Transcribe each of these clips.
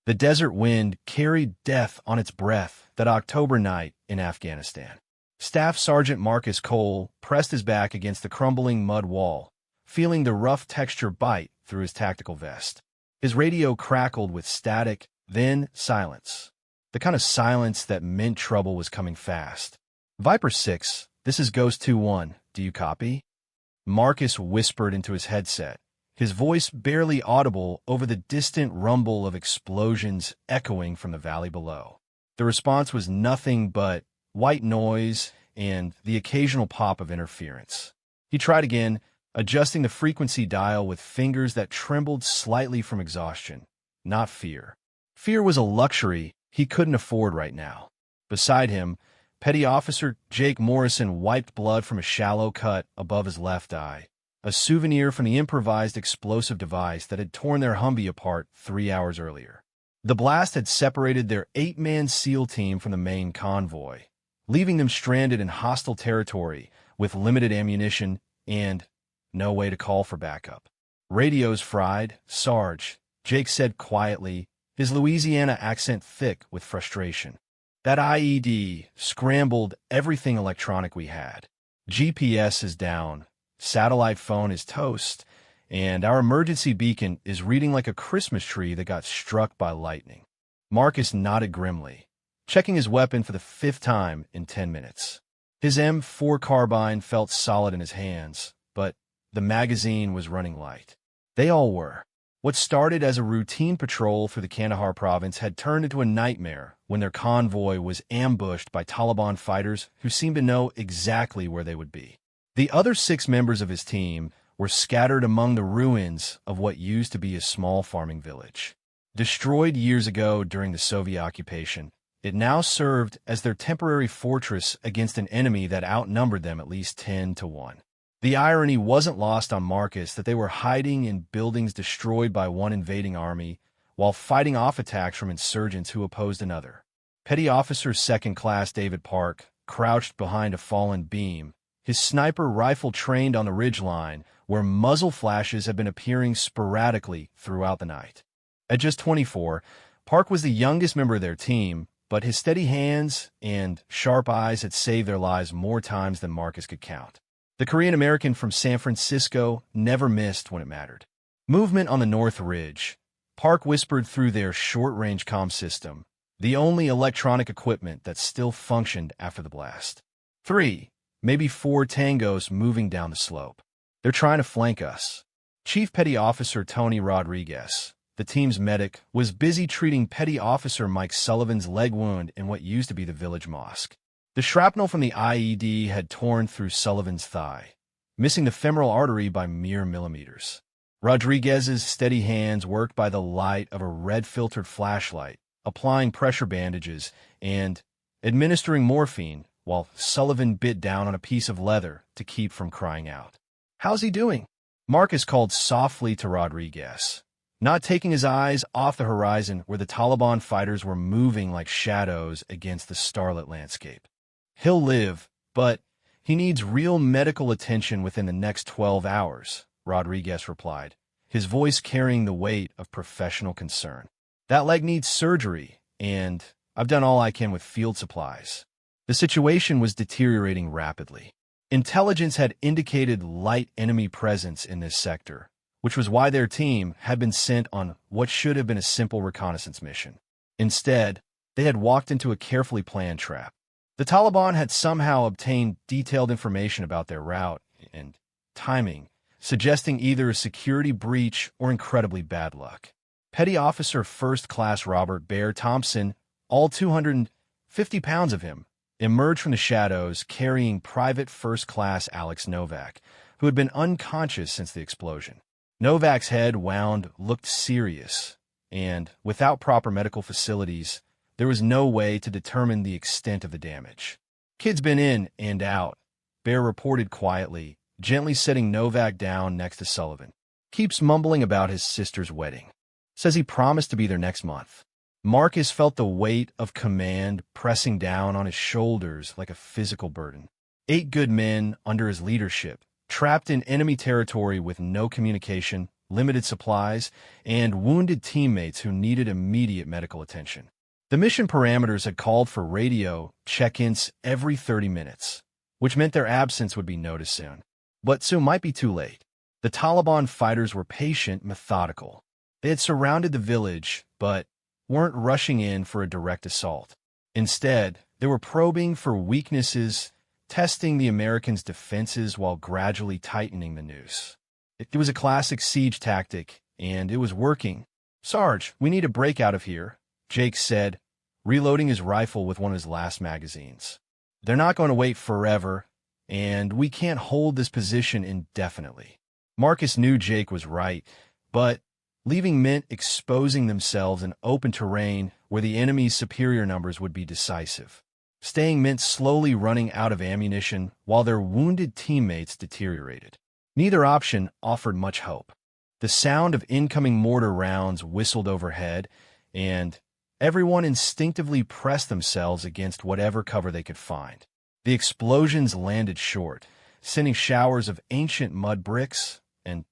The desert wind carried death on its breath that October night in Afghanistan. Staff Sergeant Marcus Cole pressed his back against the crumbling mud wall, feeling the rough texture bite through his tactical vest. His radio crackled with static, then silence. The kind of silence that meant trouble was coming fast. "Viper 6, this is Ghost 2-1. Do you copy?" Marcus whispered into his headset, his voice barely audible over the distant rumble of explosions echoing from the valley below. The response was nothing but white noise and the occasional pop of interference. He tried again, adjusting the frequency dial with fingers that trembled slightly from exhaustion, not fear. Fear was a luxury he couldn't afford right now. Beside him, Petty Officer Jake Morrison wiped blood from a shallow cut above his left eye, a souvenir from the improvised explosive device that had torn their Humvee apart 3 hours earlier. The blast had separated their 8-man SEAL team from the main convoy, leaving them stranded in hostile territory with limited ammunition and no way to call for backup. "Radio's fried, Sarge," Jake said quietly, his Louisiana accent thick with frustration. "That IED scrambled everything electronic we had. GPS is down, satellite phone is toast, and our emergency beacon is reading like a Christmas tree that got struck by lightning." Marcus nodded grimly, checking his weapon for the 5th time in 10 minutes. His M4 carbine felt solid in his hands, but the magazine was running light. They all were. What started as a routine patrol through the Kandahar province had turned into a nightmare when their convoy was ambushed by Taliban fighters who seemed to know exactly where they would be. The other 6 members of his team were scattered among the ruins of what used to be a small farming village. Destroyed years ago during the Soviet occupation, it now served as their temporary fortress against an enemy that outnumbered them at least 10-1. The irony wasn't lost on Marcus that they were hiding in buildings destroyed by one invading army while fighting off attacks from insurgents who opposed another. Petty Officer Second Class David Park crouched behind a fallen beam, his sniper rifle trained on the ridgeline where muzzle flashes had been appearing sporadically throughout the night. At just 24, Park was the youngest member of their team, but his steady hands and sharp eyes had saved their lives more times than Marcus could count. The Korean-American from San Francisco never missed when it mattered. Movement on the North Ridge. Park whispered through their short-range comm system, the only electronic equipment that still functioned after the blast. 3, maybe 4 tangos moving down the slope. "They're trying to flank us." Chief Petty Officer Tony Rodriguez, the team's medic, was busy treating Petty Officer Mike Sullivan's leg wound in what used to be the village mosque. The shrapnel from the IED had torn through Sullivan's thigh, missing the femoral artery by mere millimeters. Rodriguez's steady hands worked by the light of a red-filtered flashlight, applying pressure bandages and administering morphine, while Sullivan bit down on a piece of leather to keep from crying out. "How's he doing?" Marcus called softly to Rodriguez, not taking his eyes off the horizon where the Taliban fighters were moving like shadows against the starlit landscape. "He'll live, but he needs real medical attention within the next 12 hours, Rodriguez replied, his voice carrying the weight of professional concern. "That leg needs surgery, and I've done all I can with field supplies." The situation was deteriorating rapidly. Intelligence had indicated light enemy presence in this sector, which was why their team had been sent on what should have been a simple reconnaissance mission. Instead, they had walked into a carefully planned trap. The Taliban had somehow obtained detailed information about their route and timing, suggesting either a security breach or incredibly bad luck. Petty Officer First Class Robert Bear Thompson, all 250 pounds of him, emerged from the shadows carrying Private First Class Alex Novak, who had been unconscious since the explosion. Novak's head wound looked serious, and without proper medical facilities, there was no way to determine the extent of the damage. "Kid's been in and out," Bear reported quietly, gently setting Novak down next to Sullivan. "Keeps mumbling about his sister's wedding. Says he promised to be there next month." Marcus felt the weight of command pressing down on his shoulders like a physical burden. 8 good men under his leadership, trapped in enemy territory with no communication, limited supplies, and wounded teammates who needed immediate medical attention. The mission parameters had called for radio check-ins every 30 minutes, which meant their absence would be noticed soon. But soon might be too late. The Taliban fighters were patient, methodical. They had surrounded the village, but weren't rushing in for a direct assault. Instead, they were probing for weaknesses, testing the Americans' defenses while gradually tightening the noose. It was a classic siege tactic, and it was working. "Sarge, we need a break out of here," Jake said, reloading his rifle with one of his last magazines. "They're not going to wait forever, and we can't hold this position indefinitely." Marcus knew Jake was right, but leaving meant exposing themselves in open terrain where the enemy's superior numbers would be decisive. Staying meant slowly running out of ammunition while their wounded teammates deteriorated. Neither option offered much hope. The sound of incoming mortar rounds whistled overhead, and everyone instinctively pressed themselves against whatever cover they could find. The explosions landed short, sending showers of ancient mud bricks and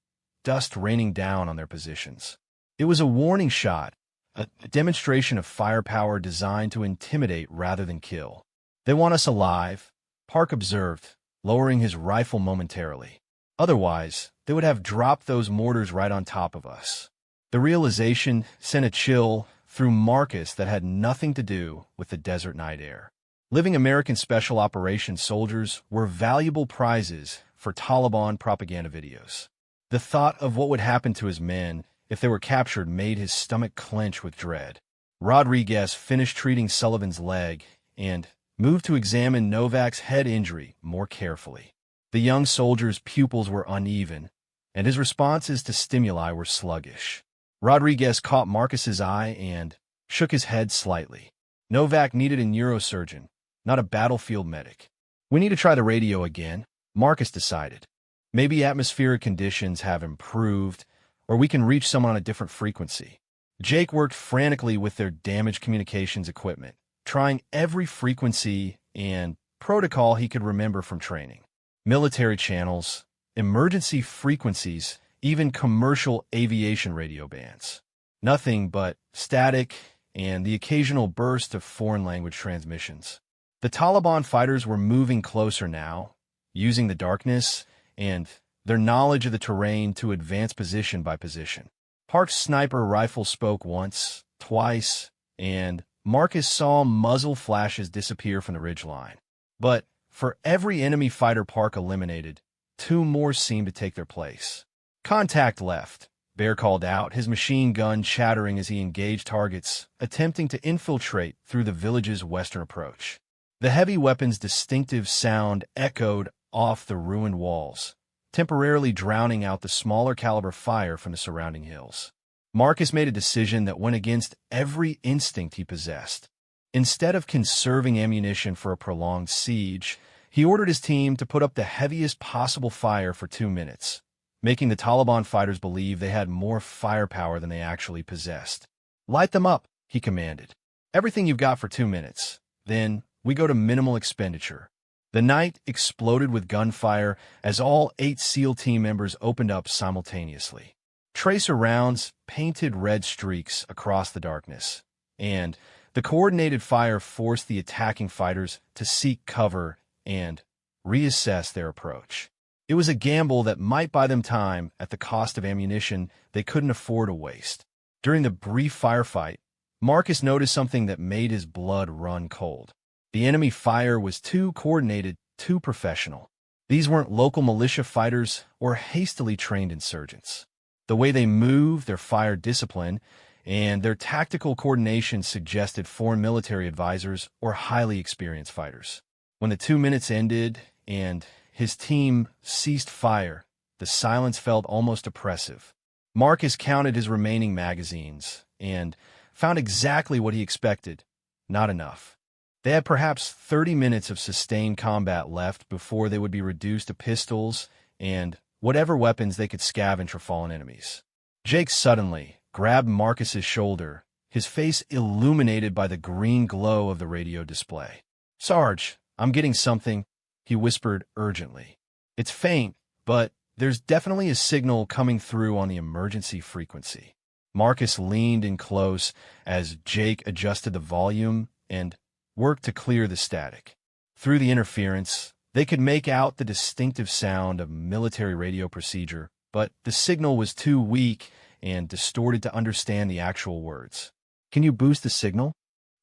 dust raining down on their positions. It was a warning shot, a demonstration of firepower designed to intimidate rather than kill. "They want us alive," Park observed, lowering his rifle momentarily. "Otherwise, they would have dropped those mortars right on top of us." The realization sent a chill through Marcus that had nothing to do with the desert night air. Living American Special Operations soldiers were valuable prizes for Taliban propaganda videos. The thought of what would happen to his men if they were captured made his stomach clench with dread. Rodriguez finished treating Sullivan's leg and moved to examine Novak's head injury more carefully. The young soldier's pupils were uneven, and his responses to stimuli were sluggish. Rodriguez caught Marcus's eye and shook his head slightly. Novak needed a neurosurgeon, not a battlefield medic. "We need to try the radio again," Marcus decided. "Maybe atmospheric conditions have improved, or we can reach someone on a different frequency." Jake worked frantically with their damaged communications equipment, trying every frequency and protocol he could remember from training. Military channels, emergency frequencies, even commercial aviation radio bands. Nothing but static and the occasional burst of foreign language transmissions. The Taliban fighters were moving closer now, using the darkness and their knowledge of the terrain to advance position by position. Park's sniper rifle spoke once, twice, and Marcus saw muzzle flashes disappear from the ridgeline. But for every enemy fighter Park eliminated, two more seemed to take their place. "Contact left," Bear called out, his machine gun chattering as he engaged targets, attempting to infiltrate through the village's western approach. The heavy weapon's distinctive sound echoed off the ruined walls, temporarily drowning out the smaller caliber fire from the surrounding hills. Marcus made a decision that went against every instinct he possessed. Instead of conserving ammunition for a prolonged siege, he ordered his team to put up the heaviest possible fire for 2 minutes, making the Taliban fighters believe they had more firepower than they actually possessed. "Light them up," he commanded. "Everything you've got for 2 minutes. Then we go to minimal expenditure." The night exploded with gunfire as all 8 SEAL team members opened up simultaneously. Tracer rounds painted red streaks across the darkness, and the coordinated fire forced the attacking fighters to seek cover and reassess their approach. It was a gamble that might buy them time at the cost of ammunition they couldn't afford to waste. During the brief firefight, Marcus noticed something that made his blood run cold. The enemy fire was too coordinated, too professional. These weren't local militia fighters or hastily trained insurgents. The way they moved, their fire discipline, and their tactical coordination suggested foreign military advisors or highly experienced fighters. When the 2 minutes ended and his team ceased fire, the silence felt almost oppressive. Marcus counted his remaining magazines and found exactly what he expected: not enough. They had perhaps 30 minutes of sustained combat left before they would be reduced to pistols and whatever weapons they could scavenge for fallen enemies. Jake suddenly grabbed Marcus's shoulder, his face illuminated by the green glow of the radio display. "Sarge, I'm getting something," he whispered urgently. "It's faint, but There's definitely a signal coming through on the emergency frequency. Marcus leaned in close as Jake adjusted the volume and worked to clear the static. Through the interference, they could make out the distinctive sound of military radio procedure, but the signal was too weak and distorted to understand the actual words. "Can you boost the signal?"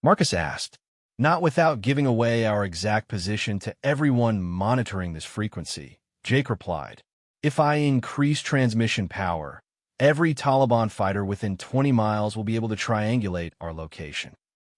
Marcus asked. "Not without giving away our exact position to everyone monitoring this frequency," Jake replied. "If I increase transmission power, every Taliban fighter within 20 miles will be able to triangulate our location."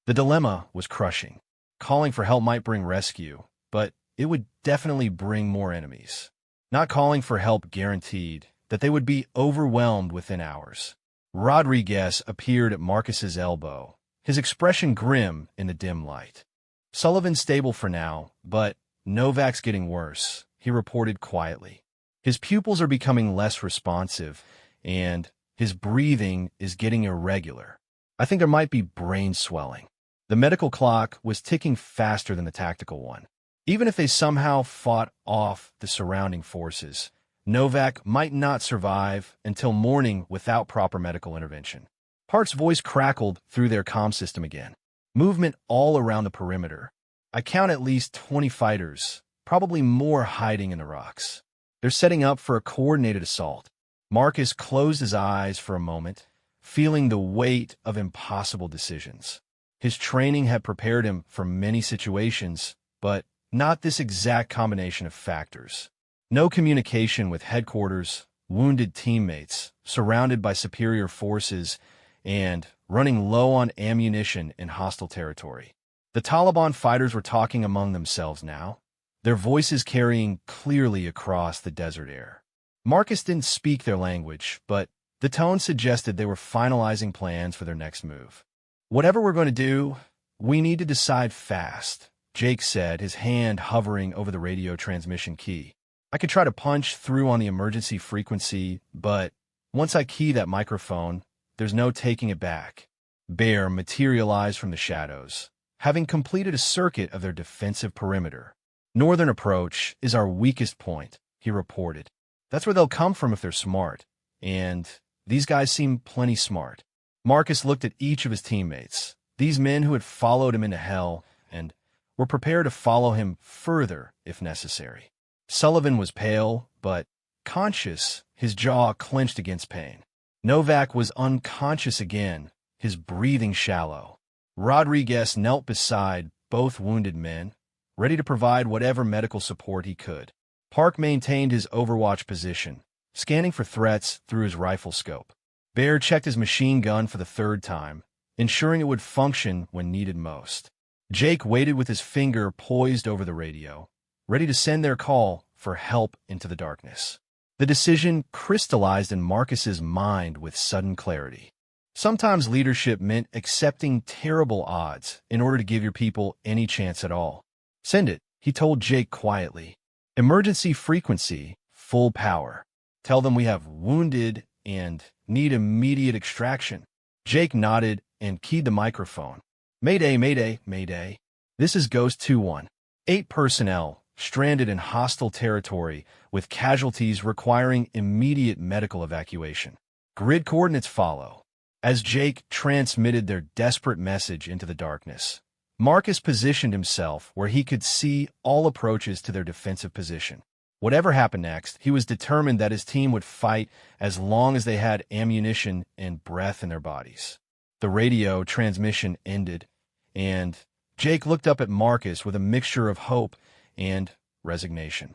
The dilemma was crushing. Calling for help might bring rescue, but it would definitely bring more enemies. Not calling for help guaranteed that they would be overwhelmed within hours. Rodriguez appeared at Marcus's elbow, his expression grim in the dim light. "Sullivan's stable for now, but Novak's getting worse," he reported quietly. "His pupils are becoming less responsive, and his breathing is getting irregular. I think there might be brain swelling." The medical clock was ticking faster than the tactical one. Even if they somehow fought off the surrounding forces, Novak might not survive until morning without proper medical intervention. Hart's voice crackled through their comm system again. "Movement all around the perimeter. I count at least 20 fighters, probably more hiding in the rocks. They're setting up for a coordinated assault." Marcus closed his eyes for a moment, feeling the weight of impossible decisions. His training had prepared him for many situations, but not this exact combination of factors. No communication with headquarters, wounded teammates, surrounded by superior forces, and running low on ammunition in hostile territory. The Taliban fighters were talking among themselves now, their voices carrying clearly across the desert air. Marcus didn't speak their language, but the tone suggested they were finalizing plans for their next move. "Whatever we're going to do, we need to decide fast," Jake said, his hand hovering over the radio transmission key. "I could try to punch through on the emergency frequency, but once I key that microphone, there's no taking it back." Bear materialized from the shadows, having completed a circuit of their defensive perimeter. "Northern approach is our weakest point," he reported. "That's where they'll come from if they're smart, and these guys seem plenty smart." Marcus looked at each of his teammates, these men who had followed him into hell and were prepared to follow him further if necessary. Sullivan was pale, but conscious, his jaw clenched against pain. Novak was unconscious again, his breathing shallow. Rodriguez knelt beside both wounded men, ready to provide whatever medical support he could. Park maintained his overwatch position, scanning for threats through his rifle scope. Bear checked his machine gun for the third time, ensuring it would function when needed most. Jake waited with his finger poised over the radio, ready to send their call for help into the darkness. The decision crystallized in Marcus's mind with sudden clarity. Sometimes leadership meant accepting terrible odds in order to give your people any chance at all. "Send it," he told Jake quietly. "Emergency frequency, full power. Tell them we have wounded and need immediate extraction." Jake nodded and keyed the microphone. "Mayday, mayday, mayday. This is Ghost 2-1. 8 personnel stranded in hostile territory with casualties requiring immediate medical evacuation. Grid coordinates follow." As Jake transmitted their desperate message into the darkness, Marcus positioned himself where he could see all approaches to their defensive position. Whatever happened next, he was determined that his team would fight as long as they had ammunition and breath in their bodies. The radio transmission ended, and Jake looked up at Marcus with a mixture of hope and resignation.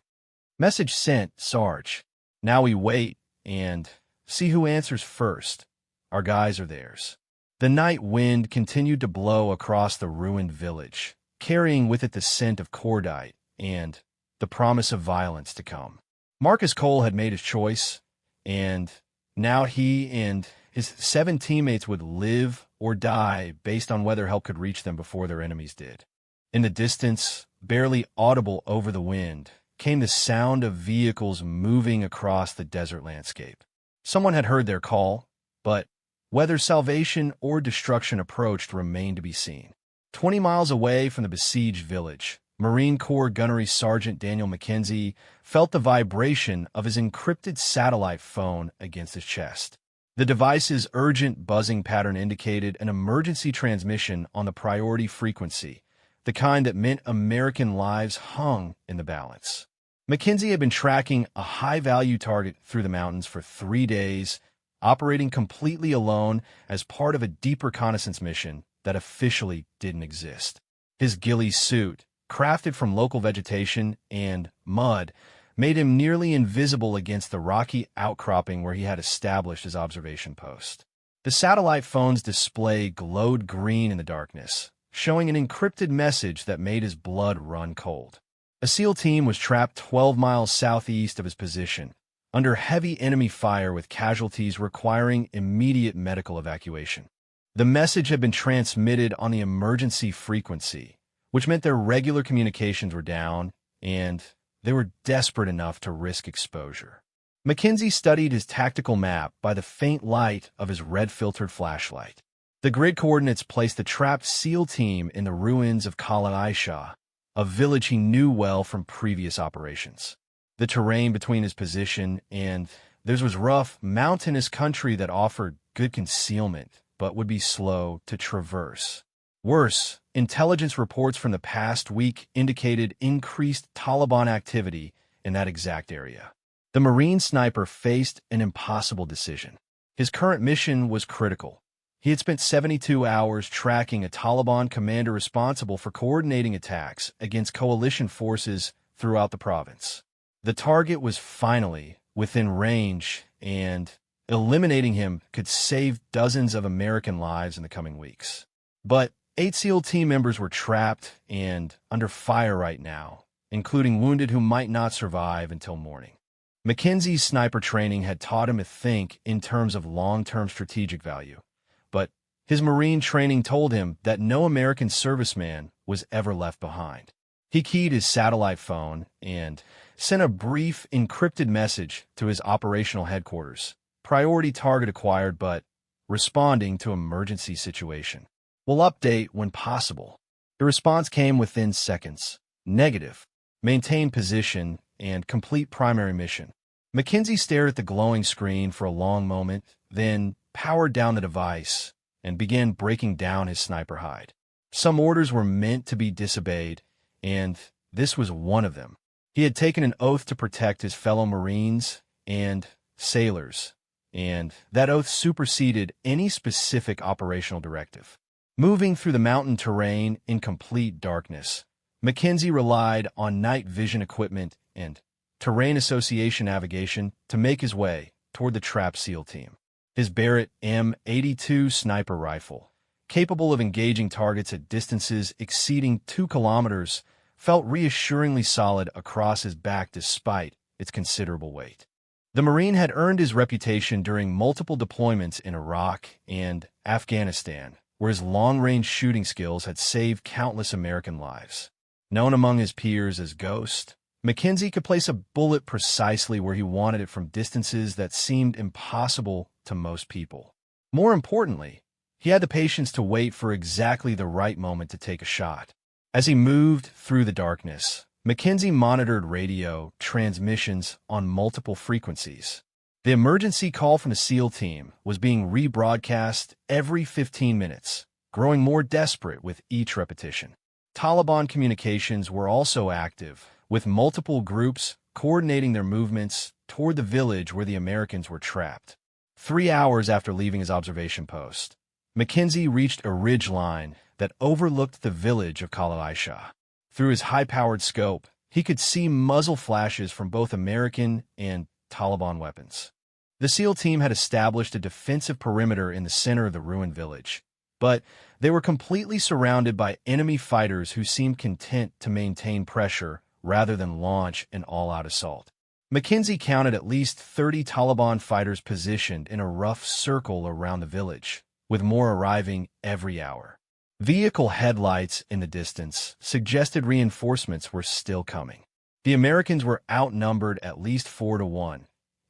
"Message sent, Sarge. Now we wait and see who answers first. Our guys are theirs." The night wind continued to blow across the ruined village, carrying with it the scent of cordite and the promise of violence to come. Marcus Cole had made his choice, and now he and his 7 teammates would live or die based on whether help could reach them before their enemies did. In the distance, barely audible over the wind, came the sound of vehicles moving across the desert landscape. Someone had heard their call, but whether salvation or destruction approached remained to be seen. 20 miles away from the besieged village, Marine Corps Gunnery Sergeant Daniel McKenzie felt the vibration of his encrypted satellite phone against his chest. The device's urgent buzzing pattern indicated an emergency transmission on the priority frequency, the kind that meant American lives hung in the balance. McKenzie had been tracking a high-value target through the mountains for 3 days, operating completely alone as part of a deep reconnaissance mission that officially didn't exist. His ghillie suit, crafted from local vegetation and mud, made him nearly invisible against the rocky outcropping where he had established his observation post. The satellite phone's display glowed green in the darkness, showing an encrypted message that made his blood run cold. A SEAL team was trapped 12 miles southeast of his position, under heavy enemy fire with casualties requiring immediate medical evacuation. The message had been transmitted on the emergency frequency, which meant their regular communications were down, and they were desperate enough to risk exposure. McKenzie studied his tactical map by the faint light of his red-filtered flashlight. The grid coordinates placed the trapped SEAL team in the ruins of Kala Aisha, a village he knew well from previous operations. The terrain between his position and theirs was rough, mountainous country that offered good concealment, but would be slow to traverse. Worse, intelligence reports from the past week indicated increased Taliban activity in that exact area. The Marine sniper faced an impossible decision. His current mission was critical. He had spent 72 hours tracking a Taliban commander responsible for coordinating attacks against coalition forces throughout the province. The target was finally within range, and eliminating him could save dozens of American lives in the coming weeks. But 8 SEAL team members were trapped and under fire right now, including wounded who might not survive until morning. McKenzie's sniper training had taught him to think in terms of long-term strategic value, but his Marine training told him that no American serviceman was ever left behind. He keyed his satellite phone and sent a brief, encrypted message to his operational headquarters. Priority target acquired, but responding to emergency situation. Will update when possible. The response came within seconds. Negative. Maintain position and complete primary mission. McKenzie stared at the glowing screen for a long moment, then powered down the device and began breaking down his sniper hide. Some orders were meant to be disobeyed, and this was one of them. He had taken an oath to protect his fellow Marines and sailors, and that oath superseded any specific operational directive. Moving through the mountain terrain in complete darkness, McKenzie relied on night vision equipment and terrain association navigation to make his way toward the trapped SEAL team. His Barrett M82 sniper rifle, capable of engaging targets at distances exceeding 2 kilometers, felt reassuringly solid across his back despite its considerable weight. The Marine had earned his reputation during multiple deployments in Iraq and Afghanistan, where his long-range shooting skills had saved countless American lives. Known among his peers as Ghost, McKenzie could place a bullet precisely where he wanted it from distances that seemed impossible to most people. More importantly, he had the patience to wait for exactly the right moment to take a shot. As he moved through the darkness, McKenzie monitored radio transmissions on multiple frequencies. The emergency call from the SEAL team was being rebroadcast every 15 minutes, growing more desperate with each repetition. Taliban communications were also active, with multiple groups coordinating their movements toward the village where the Americans were trapped. 3 hours after leaving his observation post, McKenzie reached a ridge line that overlooked the village of Kala Aisha. Through his high-powered scope, he could see muzzle flashes from both American and Taliban weapons. The SEAL team had established a defensive perimeter in the center of the ruined village, but they were completely surrounded by enemy fighters who seemed content to maintain pressure rather than launch an all-out assault. McKenzie counted at least 30 Taliban fighters positioned in a rough circle around the village, with more arriving every hour. Vehicle headlights in the distance suggested reinforcements were still coming. The Americans were outnumbered at least 4-1,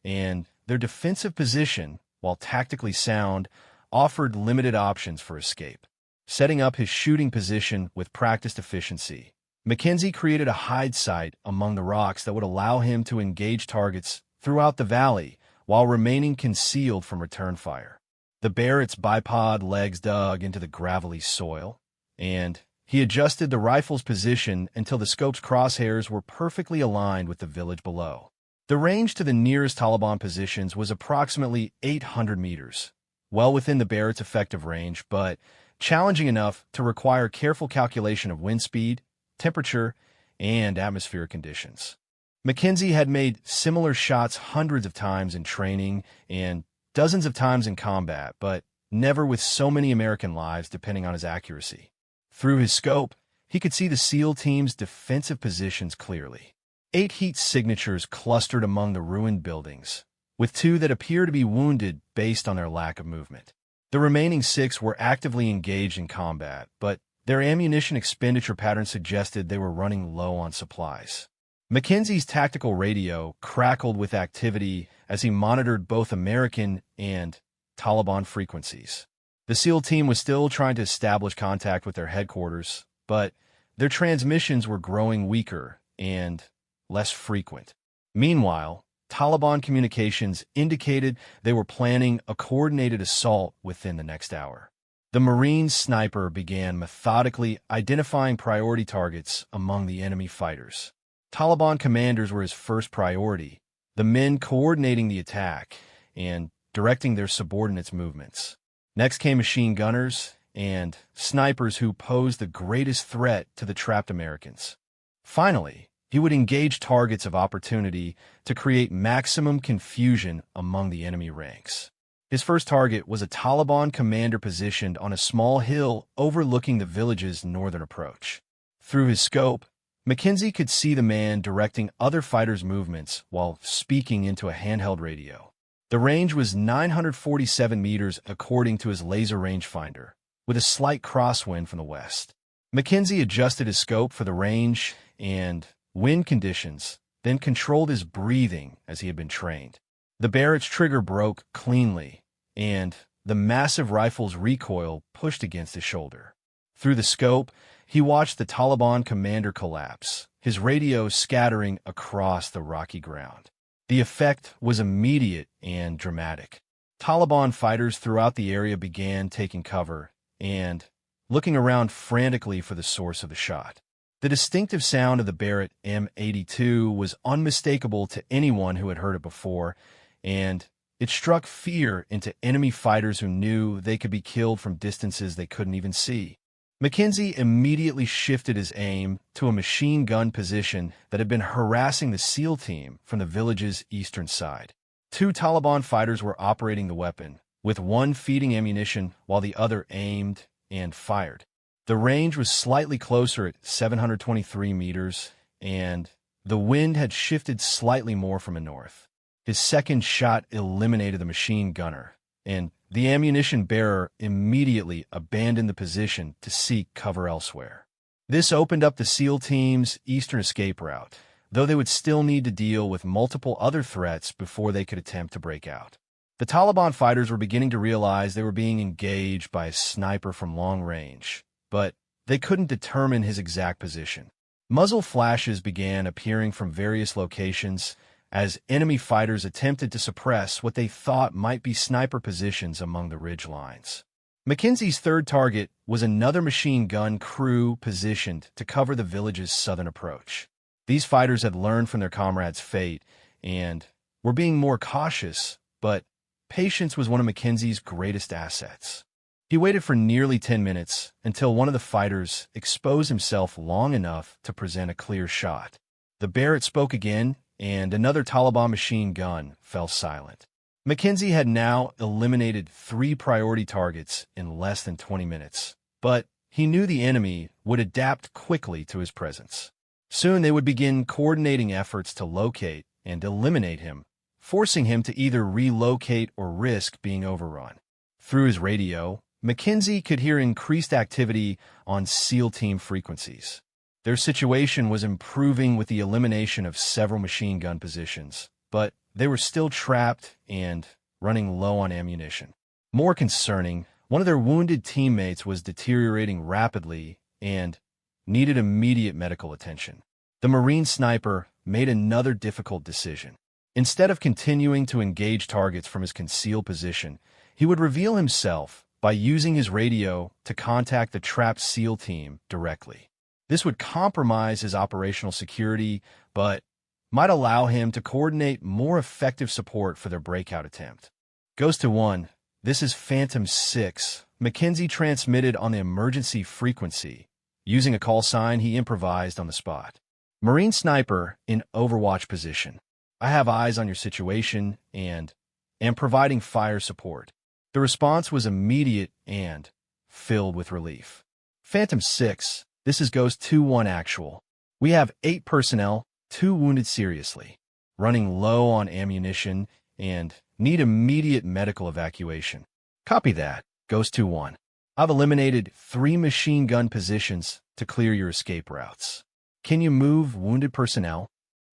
and their defensive position, while tactically sound, offered limited options for escape. Setting up his shooting position with practiced efficiency, Mackenzie created a hide site among the rocks that would allow him to engage targets throughout the valley while remaining concealed from return fire. The Barrett's bipod legs dug into the gravelly soil, and he adjusted the rifle's position until the scope's crosshairs were perfectly aligned with the village below. The range to the nearest Taliban positions was approximately 800 meters, well within the Barrett's effective range, but challenging enough to require careful calculation of wind speed, temperature, and atmospheric conditions. Mackenzie had made similar shots hundreds of times in training and dozens of times in combat, but never with so many American lives depending on his accuracy. Through his scope, he could see the SEAL team's defensive positions clearly. 8 heat signatures clustered among the ruined buildings, with 2 that appear to be wounded based on their lack of movement. The remaining 6 were actively engaged in combat, but their ammunition expenditure pattern suggested they were running low on supplies. Mackenzie's tactical radio crackled with activity as he monitored both American and Taliban frequencies. The SEAL team was still trying to establish contact with their headquarters, but their transmissions were growing weaker and less frequent. Meanwhile, Taliban communications indicated they were planning a coordinated assault within the next hour. The Marine sniper began methodically identifying priority targets among the enemy fighters. Taliban commanders were his first priority, the men coordinating the attack and directing their subordinates' movements. Next came machine gunners and snipers who posed the greatest threat to the trapped Americans. Finally, he would engage targets of opportunity to create maximum confusion among the enemy ranks. His first target was a Taliban commander positioned on a small hill overlooking the village's northern approach. Through his scope, Mackenzie could see the man directing other fighters' movements while speaking into a handheld radio. The range was 947 meters according to his laser rangefinder, with a slight crosswind from the west. Mackenzie adjusted his scope for the range and wind conditions, then controlled his breathing as he had been trained. The Barrett's trigger broke cleanly, and the massive rifle's recoil pushed against his shoulder. Through the scope, he watched the Taliban commander collapse, his radio scattering across the rocky ground. The effect was immediate and dramatic. Taliban fighters throughout the area began taking cover and looking around frantically for the source of the shot. The distinctive sound of the Barrett M82 was unmistakable to anyone who had heard it before, and it struck fear into enemy fighters who knew they could be killed from distances they couldn't even see. Mackenzie immediately shifted his aim to a machine gun position that had been harassing the SEAL team from the village's eastern side. 2 Taliban fighters were operating the weapon, with one feeding ammunition while the other aimed and fired. The range was slightly closer at 723 meters, and the wind had shifted slightly more from the north. His second shot eliminated the machine gunner, and the ammunition bearer immediately abandoned the position to seek cover elsewhere. This opened up the SEAL team's eastern escape route, though they would still need to deal with multiple other threats before they could attempt to break out. The Taliban fighters were beginning to realize they were being engaged by a sniper from long range, but they couldn't determine his exact position. Muzzle flashes began appearing from various locations as enemy fighters attempted to suppress what they thought might be sniper positions among the ridge lines. Mackenzie's third target was another machine gun crew positioned to cover the village's southern approach. These fighters had learned from their comrades' fate and were being more cautious, but patience was one of Mackenzie's greatest assets. He waited for nearly 10 minutes until one of the fighters exposed himself long enough to present a clear shot. The Barrett spoke again, and another Taliban machine gun fell silent. Mackenzie had now eliminated 3 priority targets in less than 20 minutes, but he knew the enemy would adapt quickly to his presence. Soon they would begin coordinating efforts to locate and eliminate him, forcing him to either relocate or risk being overrun. Through his radio, Mackenzie could hear increased activity on SEAL team frequencies. Their situation was improving with the elimination of several machine gun positions, but they were still trapped and running low on ammunition. More concerning, one of their wounded teammates was deteriorating rapidly, and needed immediate medical attention. The Marine sniper made another difficult decision. Instead of continuing to engage targets from his concealed position, he would reveal himself by using his radio to contact the trapped SEAL team directly. This would compromise his operational security, but might allow him to coordinate more effective support for their breakout attempt. Goes to 1. This is Phantom 6. Mackenzie transmitted on the emergency frequency. Using a call sign, he improvised on the spot. Marine sniper in overwatch position. I have eyes on your situation and am providing fire support. The response was immediate and filled with relief. Phantom 6. This is Ghost 2-1 actual. We have 8 personnel, 2 wounded seriously, running low on ammunition and need immediate medical evacuation. Copy that, Ghost 2-1. I've eliminated 3 machine gun positions to clear your escape routes. Can you move wounded personnel?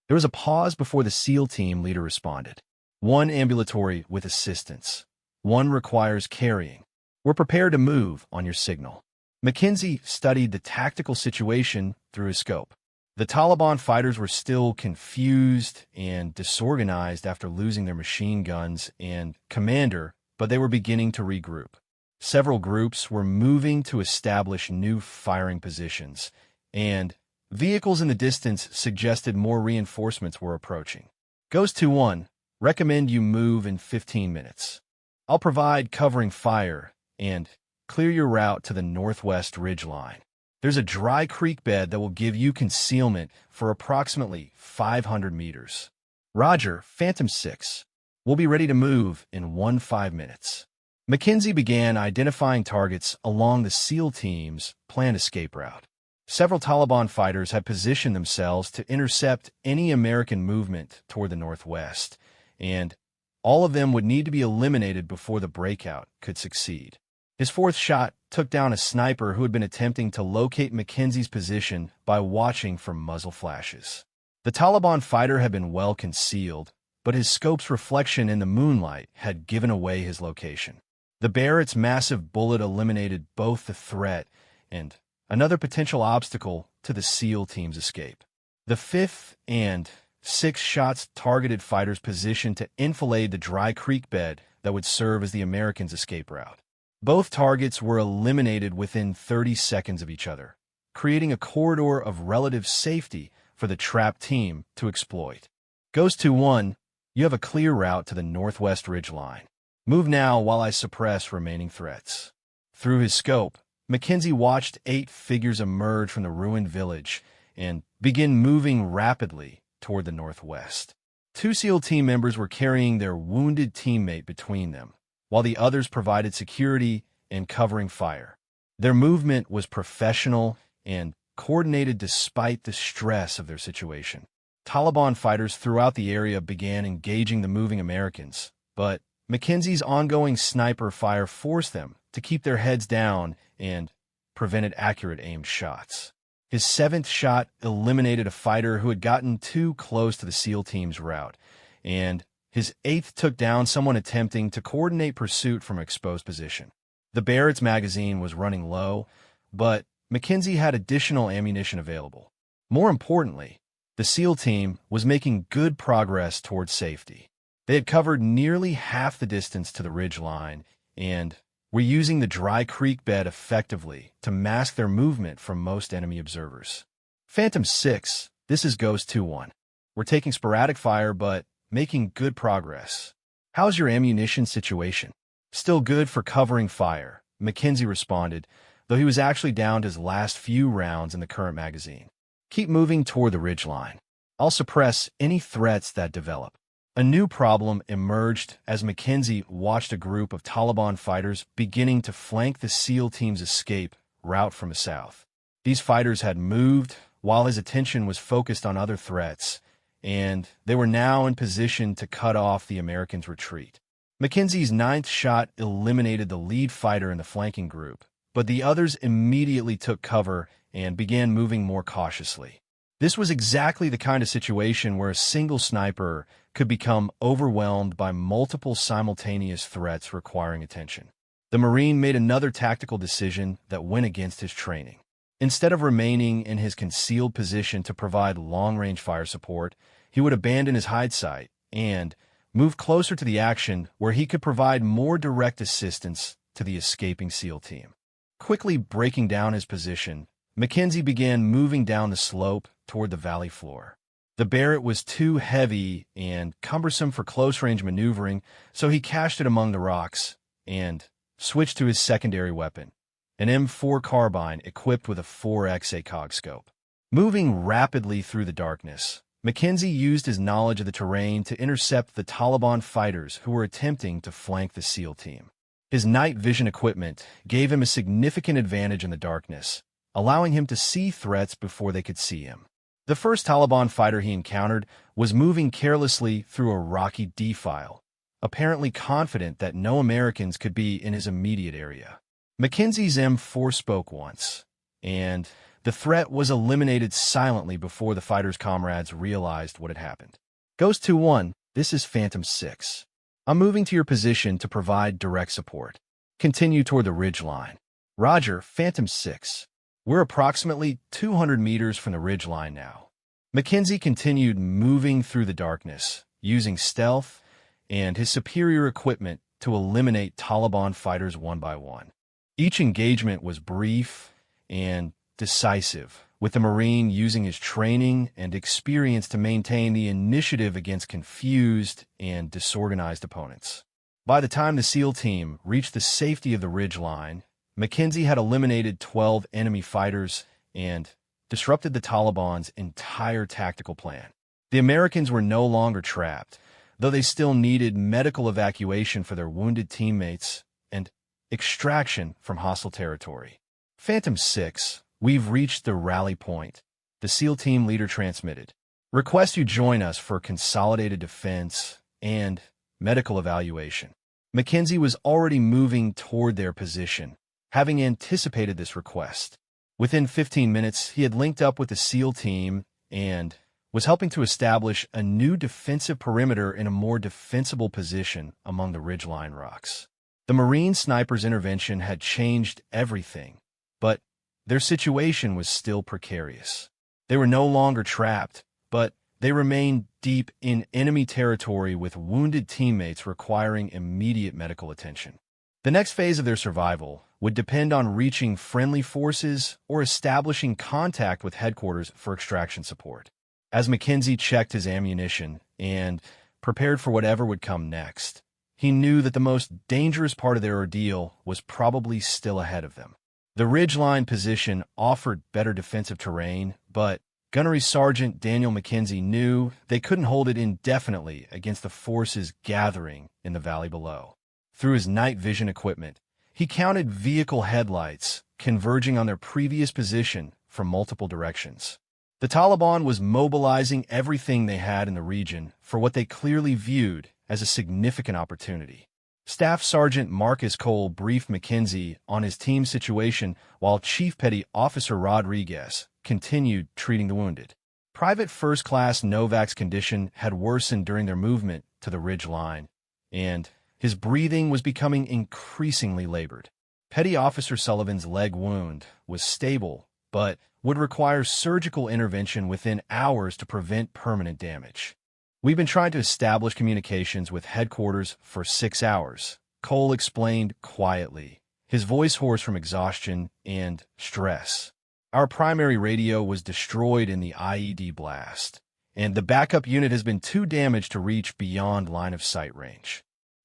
There was a pause before the SEAL team leader responded. 1 ambulatory with assistance. 1 requires carrying. We're prepared to move on your signal. Mackenzie studied the tactical situation through his scope. The Taliban fighters were still confused and disorganized after losing their machine guns and commander, but they were beginning to regroup. Several groups were moving to establish new firing positions, and vehicles in the distance suggested more reinforcements were approaching. Ghost 2-1, recommend you move in 15 minutes. I'll provide covering fire and clear your route to the northwest ridgeline. There's a dry creek bed that will give you concealment for approximately 500 meters. Roger, Phantom 6. We'll be ready to move in 15 minutes. Mackenzie began identifying targets along the SEAL team's planned escape route. Several Taliban fighters had positioned themselves to intercept any American movement toward the northwest, and all of them would need to be eliminated before the breakout could succeed. His 4th shot took down a sniper who had been attempting to locate Mackenzie's position by watching for muzzle flashes. The Taliban fighter had been well concealed, but his scope's reflection in the moonlight had given away his location. The Barrett's massive bullet eliminated both the threat and another potential obstacle to the SEAL team's escape. The 5th and 6th shots targeted fighters positioned to enfilade the dry creek bed that would serve as the Americans' escape route. Both targets were eliminated within 30 seconds of each other, creating a corridor of relative safety for the trapped team to exploit. Ghost 2-1, you have a clear route to the northwest ridgeline. Move now while I suppress remaining threats. Through his scope, Mackenzie watched 8 figures emerge from the ruined village and begin moving rapidly toward the northwest. 2 SEAL team members were carrying their wounded teammate between them, while the others provided security and covering fire. Their movement was professional and coordinated despite the stress of their situation. Taliban fighters throughout the area began engaging the moving Americans, but Mackenzie's ongoing sniper fire forced them to keep their heads down and prevented accurate aimed shots. His 7th shot eliminated a fighter who had gotten too close to the SEAL team's route, and his 8th took down someone attempting to coordinate pursuit from an exposed position. The Barrett's magazine was running low, but Mackenzie had additional ammunition available. More importantly, the SEAL team was making good progress towards safety. They had covered nearly half the distance to the ridgeline and were using the dry creek bed effectively to mask their movement from most enemy observers. Phantom 6, this is Ghost 2-1. We're taking sporadic fire, but making good progress. How's your ammunition situation? Still good for covering fire, Mackenzie responded, though he was actually down to his last few rounds in the current magazine. Keep moving toward the ridgeline. I'll suppress any threats that develop. A new problem emerged as Mackenzie watched a group of Taliban fighters beginning to flank the SEAL team's escape route from the south. These fighters had moved while his attention was focused on other threats, and they were now in position to cut off the Americans' retreat. Mackenzie's 9th shot eliminated the lead fighter in the flanking group, but the others immediately took cover and began moving more cautiously. This was exactly the kind of situation where a single sniper could become overwhelmed by multiple simultaneous threats requiring attention. The Marine made another tactical decision that went against his training. Instead of remaining in his concealed position to provide long-range fire support, he would abandon his hide site and move closer to the action where he could provide more direct assistance to the escaping SEAL team. Quickly breaking down his position, Mackenzie began moving down the slope toward the valley floor. The Barrett was too heavy and cumbersome for close-range maneuvering, so he cached it among the rocks and switched to his secondary weapon, an M4 carbine equipped with a 4x ACOG scope. Moving rapidly through the darkness, Mackenzie used his knowledge of the terrain to intercept the Taliban fighters who were attempting to flank the SEAL team. His night vision equipment gave him a significant advantage in the darkness, allowing him to see threats before they could see him. The first Taliban fighter he encountered was moving carelessly through a rocky defile, apparently confident that no Americans could be in his immediate area. Mackenzie's M4 spoke once, and the threat was eliminated silently before the fighter's comrades realized what had happened. Ghost 2-1, this is Phantom 6. I'm moving to your position to provide direct support. Continue toward the ridge line. Roger, Phantom 6. We're approximately 200 meters from the ridge line now. Mackenzie continued moving through the darkness, using stealth and his superior equipment to eliminate Taliban fighters one by one. Each engagement was brief and decisive, with the Marine using his training and experience to maintain the initiative against confused and disorganized opponents. By the time the SEAL team reached the safety of the ridge line, Mackenzie had eliminated 12 enemy fighters and disrupted the Taliban's entire tactical plan. The Americans were no longer trapped, though they still needed medical evacuation for their wounded teammates and extraction from hostile territory. Phantom 6, we've reached the rally point, the SEAL team leader transmitted. Request you join us for consolidated defense and medical evaluation. Mackenzie was already moving toward their position, having anticipated this request. Within 15 minutes, he had linked up with the SEAL team and was helping to establish a new defensive perimeter in a more defensible position among the ridgeline rocks. The Marine sniper's intervention had changed everything, but their situation was still precarious. They were no longer trapped, but they remained deep in enemy territory with wounded teammates requiring immediate medical attention. The next phase of their survival would depend on reaching friendly forces or establishing contact with headquarters for extraction support. As Mackenzie checked his ammunition and prepared for whatever would come next, he knew that the most dangerous part of their ordeal was probably still ahead of them. The ridgeline position offered better defensive terrain, but Gunnery Sergeant Daniel Mackenzie knew they couldn't hold it indefinitely against the forces gathering in the valley below. Through his night vision equipment, he counted vehicle headlights converging on their previous position from multiple directions. The Taliban was mobilizing everything they had in the region for what they clearly viewed as a significant opportunity. Staff Sergeant Marcus Cole briefed Mackenzie on his team's situation while Chief Petty Officer Rodriguez continued treating the wounded. Private First Class Novak's condition had worsened during their movement to the ridge line, and his breathing was becoming increasingly labored. Petty Officer Sullivan's leg wound was stable, but would require surgical intervention within hours to prevent permanent damage. We've been trying to establish communications with headquarters for 6 hours, Cole explained quietly, his voice hoarse from exhaustion and stress. Our primary radio was destroyed in the IED blast, and the backup unit has been too damaged to reach beyond line of sight range.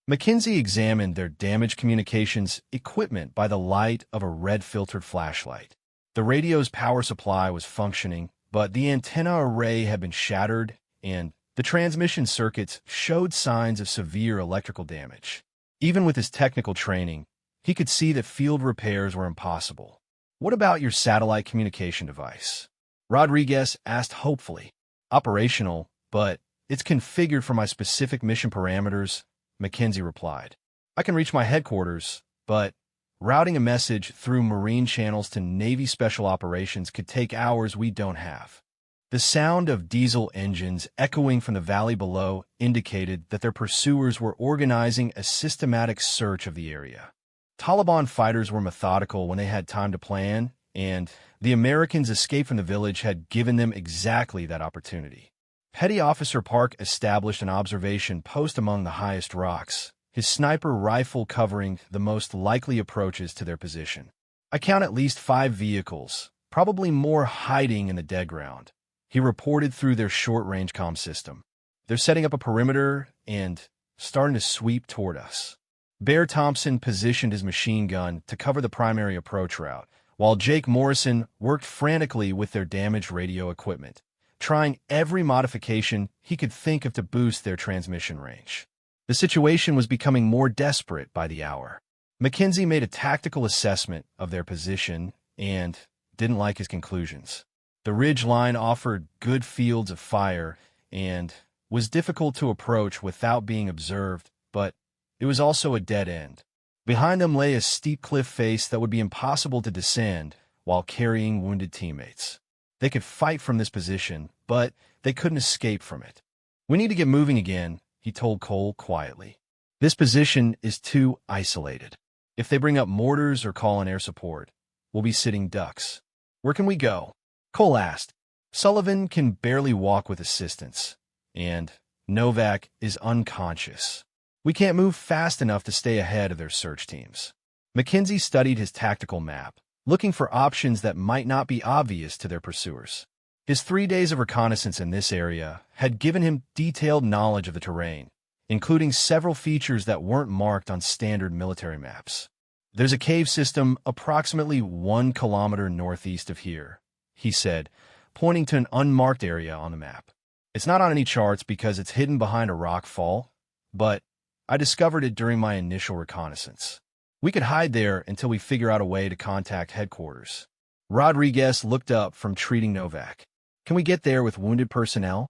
Mackenzie examined their damaged communications equipment by the light of a red-filtered flashlight. The radio's power supply was functioning, but the antenna array had been shattered, and the transmission circuits showed signs of severe electrical damage. Even with his technical training, he could see that field repairs were impossible. What about your satellite communication device? Rodriguez asked hopefully. Operational, but it's configured for my specific mission parameters, Mackenzie replied. I can reach my headquarters, but routing a message through Marine channels to Navy Special Operations could take hours we don't have. The sound of diesel engines echoing from the valley below indicated that their pursuers were organizing a systematic search of the area. Taliban fighters were methodical when they had time to plan, and the Americans' escape from the village had given them exactly that opportunity. Petty Officer Park established an observation post among the highest rocks, his sniper rifle covering the most likely approaches to their position. I count at least 5 vehicles, probably more hiding in the dead ground, he reported through their short-range comm system. They're setting up a perimeter and starting to sweep toward us. Bear Thompson positioned his machine gun to cover the primary approach route, while Jake Morrison worked frantically with their damaged radio equipment, trying every modification he could think of to boost their transmission range. The situation was becoming more desperate by the hour. Mackenzie made a tactical assessment of their position and didn't like his conclusions. The ridge line offered good fields of fire and was difficult to approach without being observed, but it was also a dead end. Behind them lay a steep cliff face that would be impossible to descend while carrying wounded teammates. They could fight from this position, but they couldn't escape from it. "We need to get moving again," he told Cole quietly. "This position is too isolated. If they bring up mortars or call in air support, we'll be sitting ducks." "Where can we go?" Cole asked. "Sullivan can barely walk with assistance, and Novak is unconscious. We can't move fast enough to stay ahead of their search teams." Mackenzie studied his tactical map, looking for options that might not be obvious to their pursuers. His 3 days of reconnaissance in this area had given him detailed knowledge of the terrain, including several features that weren't marked on standard military maps. "There's a cave system approximately 1 kilometer northeast of here," he said, pointing to an unmarked area on the map. "It's not on any charts because it's hidden behind a rock fall, but I discovered it during my initial reconnaissance. We could hide there until we figure out a way to contact headquarters." Rodriguez looked up from treating Novak. "Can we get there with wounded personnel?"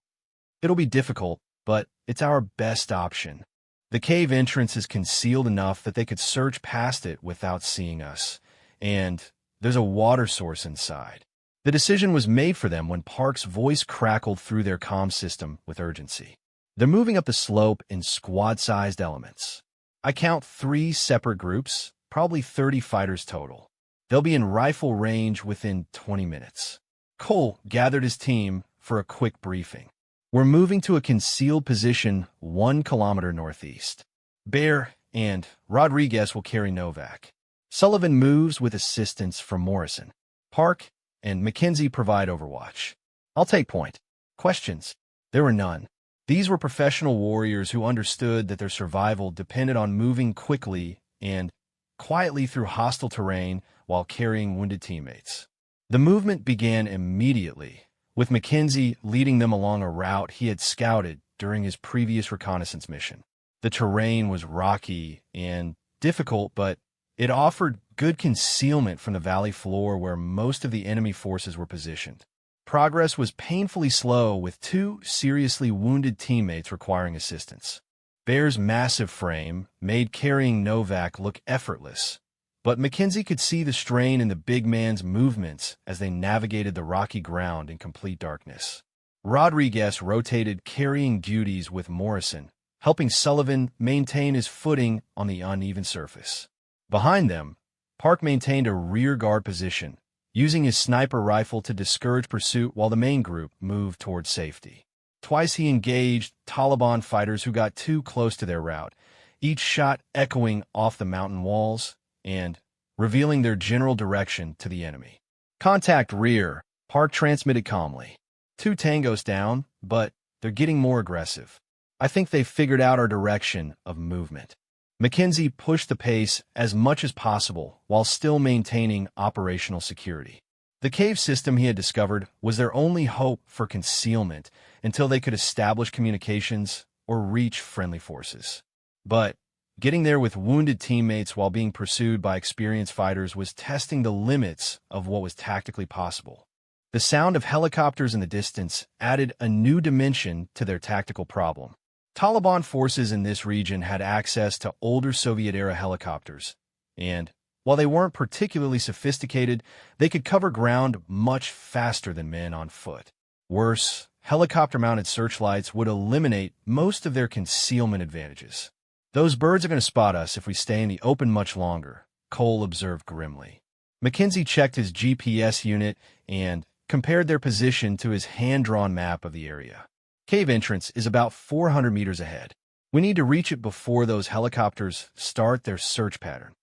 "It'll be difficult, but it's our best option. The cave entrance is concealed enough that they could search past it without seeing us, and there's a water source inside." The decision was made for them when Park's voice crackled through their comm system with urgency. "They're moving up the slope in squad-sized elements. I count 3 separate groups, probably 30 fighters total. They'll be in rifle range within 20 minutes. Cole gathered his team for a quick briefing. "We're moving to a concealed position 1 kilometer northeast. Bear and Rodriguez will carry Novak. Sullivan moves with assistance from Morrison. Park and Mackenzie provide overwatch. I'll take point." Questions? There were none. These were professional warriors who understood that their survival depended on moving quickly and quietly through hostile terrain while carrying wounded teammates. The movement began immediately, with Mackenzie leading them along a route he had scouted during his previous reconnaissance mission. The terrain was rocky and difficult, but it offered good concealment from the valley floor where most of the enemy forces were positioned. Progress was painfully slow, with 2 seriously wounded teammates requiring assistance. Bear's massive frame made carrying Novak look effortless, but Mackenzie could see the strain in the big man's movements as they navigated the rocky ground in complete darkness. Rodriguez rotated carrying duties with Morrison, helping Sullivan maintain his footing on the uneven surface. Behind them, Park maintained a rear guard position, using his sniper rifle to discourage pursuit while the main group moved toward safety. Twice he engaged Taliban fighters who got too close to their route, each shot echoing off the mountain walls and revealing their general direction to the enemy. "Contact rear," Park transmitted calmly. "2 tangos down, but they're getting more aggressive. I think they've figured out our direction of movement." Mackenzie pushed the pace as much as possible while still maintaining operational security. The cave system he had discovered was their only hope for concealment until they could establish communications or reach friendly forces. But getting there with wounded teammates while being pursued by experienced fighters was testing the limits of what was tactically possible. The sound of helicopters in the distance added a new dimension to their tactical problem. Taliban forces in this region had access to older Soviet-era helicopters, and while they weren't particularly sophisticated, they could cover ground much faster than men on foot. Worse, helicopter-mounted searchlights would eliminate most of their concealment advantages. "Those birds are going to spot us if we stay in the open much longer," Cole observed grimly. Mackenzie checked his GPS unit and compared their position to his hand-drawn map of the area. Cave entrance is about 400 meters ahead. We need to reach it before those helicopters start their search pattern.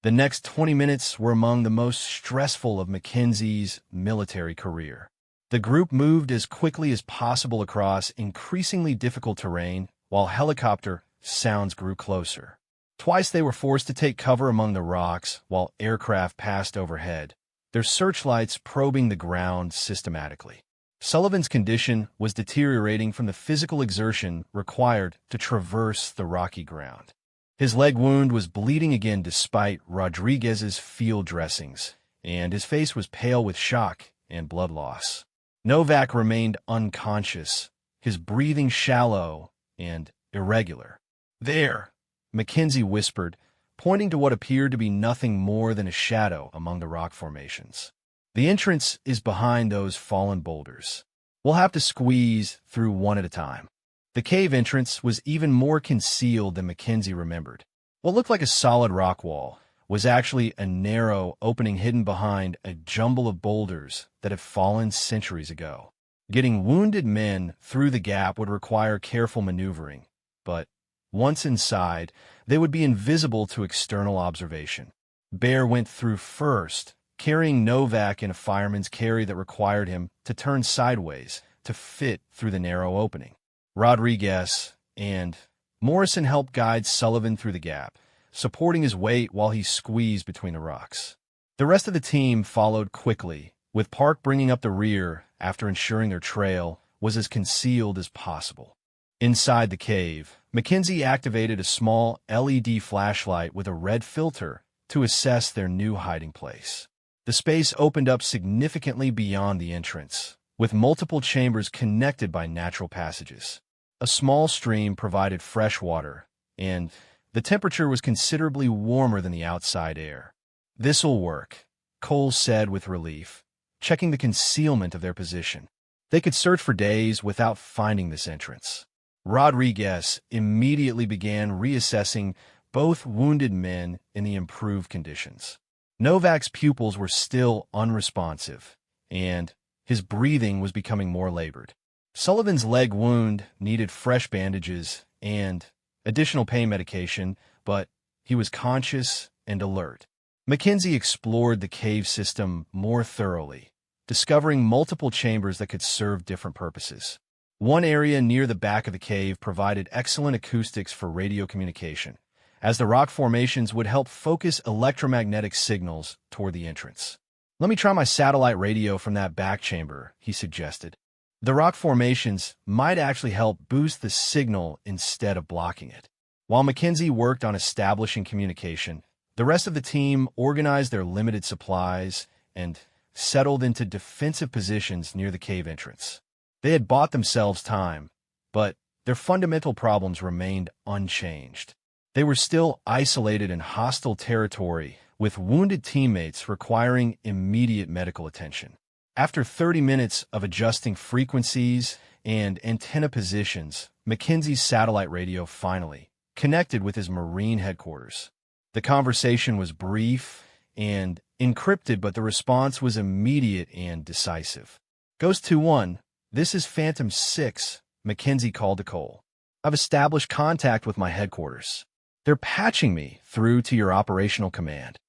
The next 20 minutes were among the most stressful of Mackenzie's military career. The group moved as quickly as possible across increasingly difficult terrain while helicopter sounds grew closer. Twice they were forced to take cover among the rocks while aircraft passed overhead, their searchlights probing the ground systematically. Sullivan's condition was deteriorating from the physical exertion required to traverse the rocky ground. His leg wound was bleeding again despite Rodriguez's field dressings, and his face was pale with shock and blood loss. Novak remained unconscious, his breathing shallow and irregular. "There," Mackenzie whispered, pointing to what appeared to be nothing more than a shadow among the rock formations. "The entrance is behind those fallen boulders. We'll have to squeeze through one at a time." The cave entrance was even more concealed than Mackenzie remembered. What looked like a solid rock wall was actually a narrow opening hidden behind a jumble of boulders that had fallen centuries ago. Getting wounded men through the gap would require careful maneuvering, but once inside, they would be invisible to external observation. Bear went through first, carrying Novak in a fireman's carry that required him to turn sideways to fit through the narrow opening. Rodriguez and Morrison helped guide Sullivan through the gap, supporting his weight while he squeezed between the rocks. The rest of the team followed quickly, with Park bringing up the rear after ensuring their trail was as concealed as possible. Inside the cave, Mackenzie activated a small LED flashlight with a red filter to assess their new hiding place. The space opened up significantly beyond the entrance, with multiple chambers connected by natural passages. A small stream provided fresh water, and the temperature was considerably warmer than the outside air. "This'll work," Cole said with relief, checking the concealment of their position. They could search for days without finding this entrance. Rodriguez immediately began reassessing both wounded men in the improved conditions. Novak's pupils were still unresponsive, and his breathing was becoming more labored. Sullivan's leg wound needed fresh bandages and additional pain medication, but he was conscious and alert. Mackenzie explored the cave system more thoroughly, discovering multiple chambers that could serve different purposes. One area near the back of the cave provided excellent acoustics for radio communication, as the rock formations would help focus electromagnetic signals toward the entrance. "Let me try my satellite radio from that back chamber," he suggested. The rock formations might actually help boost the signal instead of blocking it. While Mackenzie worked on establishing communication, the rest of the team organized their limited supplies and settled into defensive positions near the cave entrance. They had bought themselves time, but their fundamental problems remained unchanged. They were still isolated in hostile territory, with wounded teammates requiring immediate medical attention. After 30 minutes of adjusting frequencies and antenna positions, Mackenzie's satellite radio finally connected with his Marine headquarters. The conversation was brief and encrypted, but the response was immediate and decisive. "Ghost 2-1, this is Phantom 6, Mackenzie called to Cole. "I've established contact with my headquarters. They're patching me through to your operational command."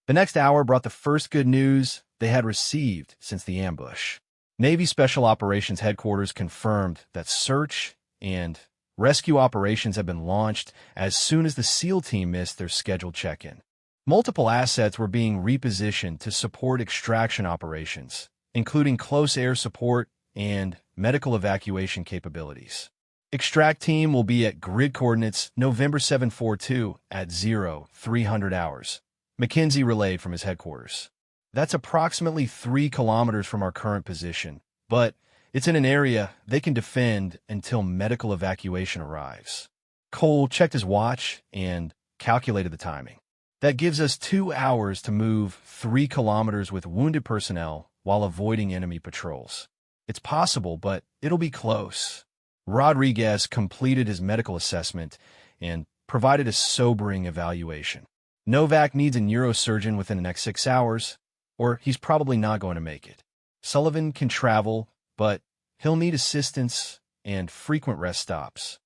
The next hour brought the first good news they had received since the ambush. Navy Special Operations Headquarters confirmed that search and rescue operations had been launched as soon as the SEAL team missed their scheduled check-in. Multiple assets were being repositioned to support extraction operations, including close air support and medical evacuation capabilities. Extract team will be at grid coordinates November 742 at 0300 hours. Mackenzie relayed from his headquarters. "That's approximately 3 kilometers from our current position, but it's in an area they can defend until medical evacuation arrives." Cole checked his watch and calculated the timing. "That gives us 2 hours to move 3 kilometers with wounded personnel while avoiding enemy patrols. It's possible, but it'll be close." Rodriguez completed his medical assessment and provided a sobering evaluation. Novak needs a neurosurgeon within the next 6 hours, or he's probably not going to make it. Sullivan can travel, but he'll need assistance and frequent rest stops.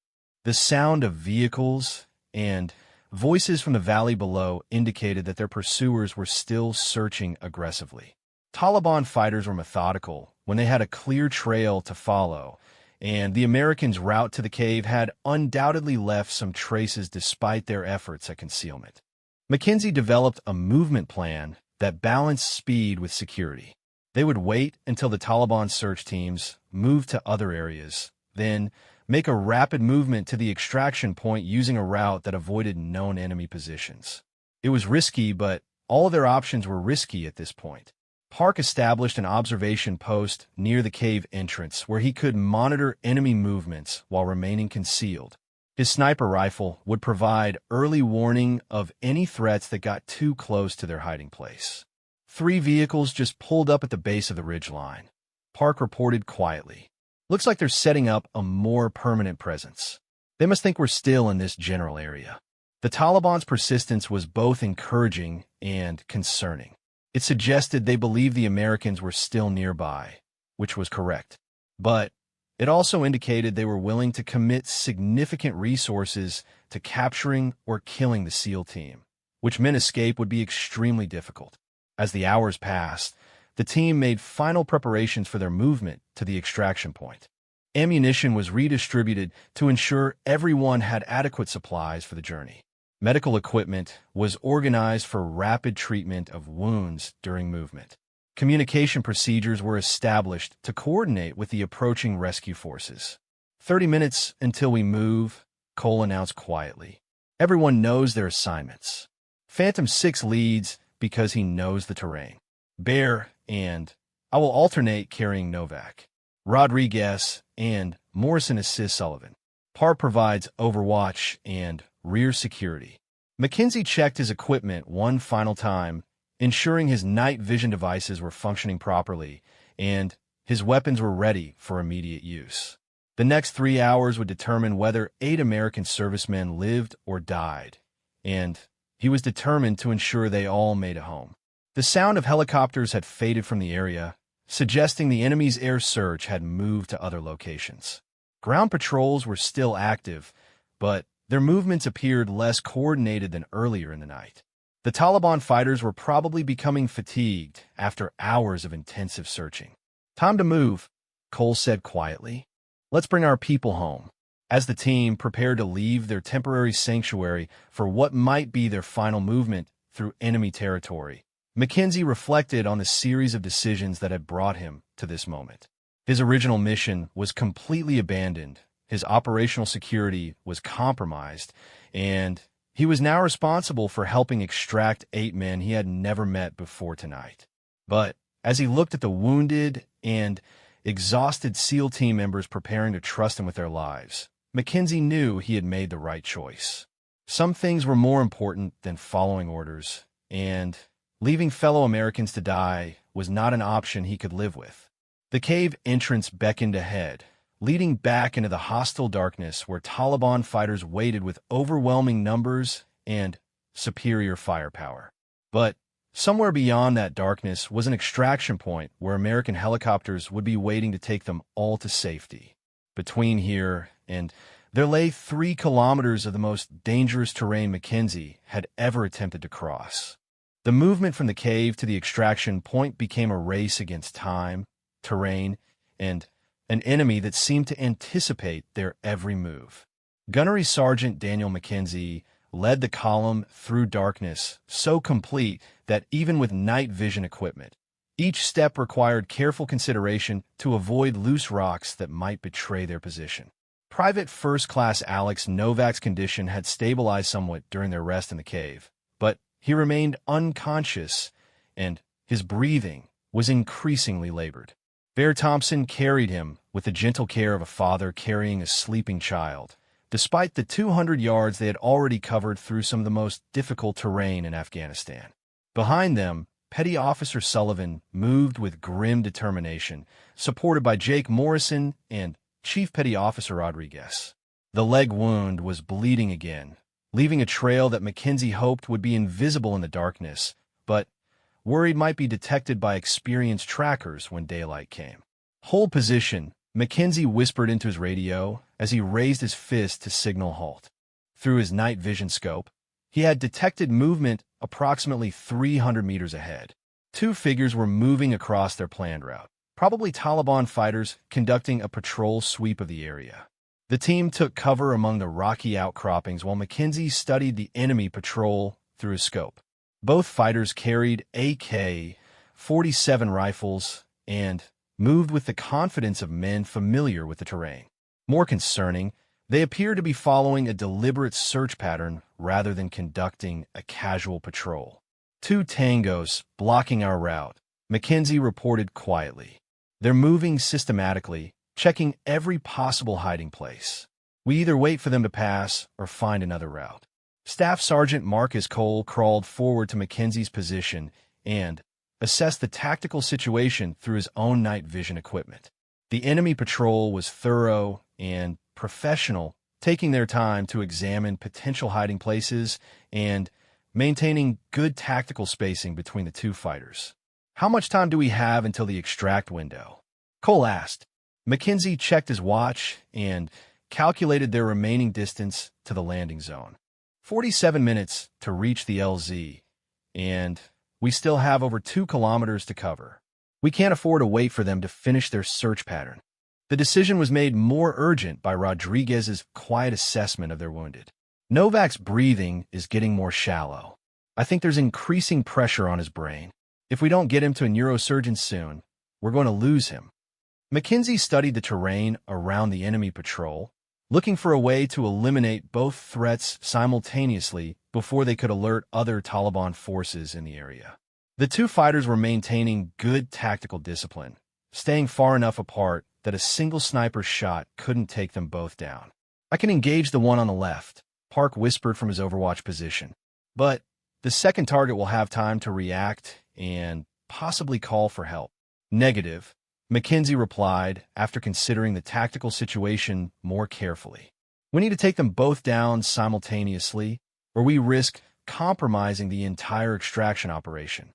The sound of vehicles and voices from the valley below indicated that their pursuers were still searching aggressively. Taliban fighters were methodical when they had a clear trail to follow, and the Americans' route to the cave had undoubtedly left some traces despite their efforts at concealment. Mackenzie developed a movement plan that balanced speed with security. They would wait until the Taliban search teams moved to other areas, then make a rapid movement to the extraction point using a route that avoided known enemy positions. It was risky, but all of their options were risky at this point. Park established an observation post near the cave entrance where he could monitor enemy movements while remaining concealed. His sniper rifle would provide early warning of any threats that got too close to their hiding place. 3 vehicles just pulled up at the base of the ridgeline. Park reported quietly. Looks like they're setting up a more permanent presence. They must think we're still in this general area. The Taliban's persistence was both encouraging and concerning. It suggested they believed the Americans were still nearby, which was correct. But it also indicated they were willing to commit significant resources to capturing or killing the SEAL team, which meant escape would be extremely difficult. As the hours passed, the team made final preparations for their movement to the extraction point. Ammunition was redistributed to ensure everyone had adequate supplies for the journey. Medical equipment was organized for rapid treatment of wounds during movement. Communication procedures were established to coordinate with the approaching rescue forces. 30 minutes until we move, Cole announced quietly. Everyone knows their assignments. Phantom 6 leads because he knows the terrain. Bear and I will alternate carrying Novak. Rodriguez and Morrison assist Sullivan. Parr provides overwatch and rear security. Mackenzie checked his equipment one final time, ensuring his night vision devices were functioning properly and his weapons were ready for immediate use. The next 3 hours would determine whether 8 American servicemen lived or died, and he was determined to ensure they all made it home. The sound of helicopters had faded from the area, suggesting the enemy's air search had moved to other locations. Ground patrols were still active, but their movements appeared less coordinated than earlier in the night. The Taliban fighters were probably becoming fatigued after hours of intensive searching. Time to move, Cole said quietly. Let's bring our people home. As the team prepared to leave their temporary sanctuary for what might be their final movement through enemy territory, Mackenzie reflected on the series of decisions that had brought him to this moment. His original mission was completely abandoned, his operational security was compromised, and he was now responsible for helping extract 8 men he had never met before tonight. But as he looked at the wounded and exhausted SEAL team members preparing to trust him with their lives, Mackenzie knew he had made the right choice. Some things were more important than following orders, and leaving fellow Americans to die was not an option he could live with. The cave entrance beckoned ahead, leading back into the hostile darkness where Taliban fighters waited with overwhelming numbers and superior firepower. But somewhere beyond that darkness was an extraction point where American helicopters would be waiting to take them all to safety. Between here and there lay 3 kilometers of the most dangerous terrain Mackenzie had ever attempted to cross. The movement from the cave to the extraction point became a race against time, terrain, and an enemy that seemed to anticipate their every move. Gunnery Sergeant Daniel Mackenzie led the column through darkness so complete that even with night vision equipment, each step required careful consideration to avoid loose rocks that might betray their position. Private First Class Alex Novak's condition had stabilized somewhat during their rest in the cave, but he remained unconscious, and his breathing was increasingly labored. Bear Thompson carried him with the gentle care of a father carrying a sleeping child, despite the 200 yards they had already covered through some of the most difficult terrain in Afghanistan. Behind them, Petty Officer Sullivan moved with grim determination, supported by Jake Morrison and Chief Petty Officer Rodriguez. The leg wound was bleeding again, leaving a trail that Mackenzie hoped would be invisible in the darkness, but worried might be detected by experienced trackers when daylight came. "Hold position," Mackenzie whispered into his radio as he raised his fist to signal halt. Through his night vision scope, he had detected movement approximately 300 meters ahead. Two figures were moving across their planned route, probably Taliban fighters conducting a patrol sweep of the area. The team took cover among the rocky outcroppings while Mackenzie studied the enemy patrol through his scope. Both fighters carried AK-47 rifles and moved with the confidence of men familiar with the terrain. More concerning, they appeared to be following a deliberate search pattern rather than conducting a casual patrol. "Two tangos blocking our route," Mackenzie reported quietly. "They're moving systematically, checking every possible hiding place. We either wait for them to pass or find another route." Staff Sergeant Marcus Cole crawled forward to Mackenzie's position and assessed the tactical situation through his own night vision equipment. The enemy patrol was thorough and professional, taking their time to examine potential hiding places and maintaining good tactical spacing between the two fighters. "How much time do we have until the extract window?" Cole asked. Mackenzie checked his watch and calculated their remaining distance to the landing zone. 47 minutes to reach the LZ, and we still have over 2 kilometers to cover. We can't afford to wait for them to finish their search pattern. The decision was made more urgent by Rodriguez's quiet assessment of their wounded. "Novak's breathing is getting more shallow. I think there's increasing pressure on his brain. If we don't get him to a neurosurgeon soon, we're going to lose him." Mackenzie studied the terrain around the enemy patrol, looking for a way to eliminate both threats simultaneously before they could alert other Taliban forces in the area. The two fighters were maintaining good tactical discipline, staying far enough apart that a single sniper shot couldn't take them both down. "I can engage the one on the left," Park whispered from his overwatch position. "But the second target will have time to react and possibly call for help." "Negative," Mackenzie replied after considering the tactical situation more carefully. "We need to take them both down simultaneously, or we risk compromising the entire extraction operation."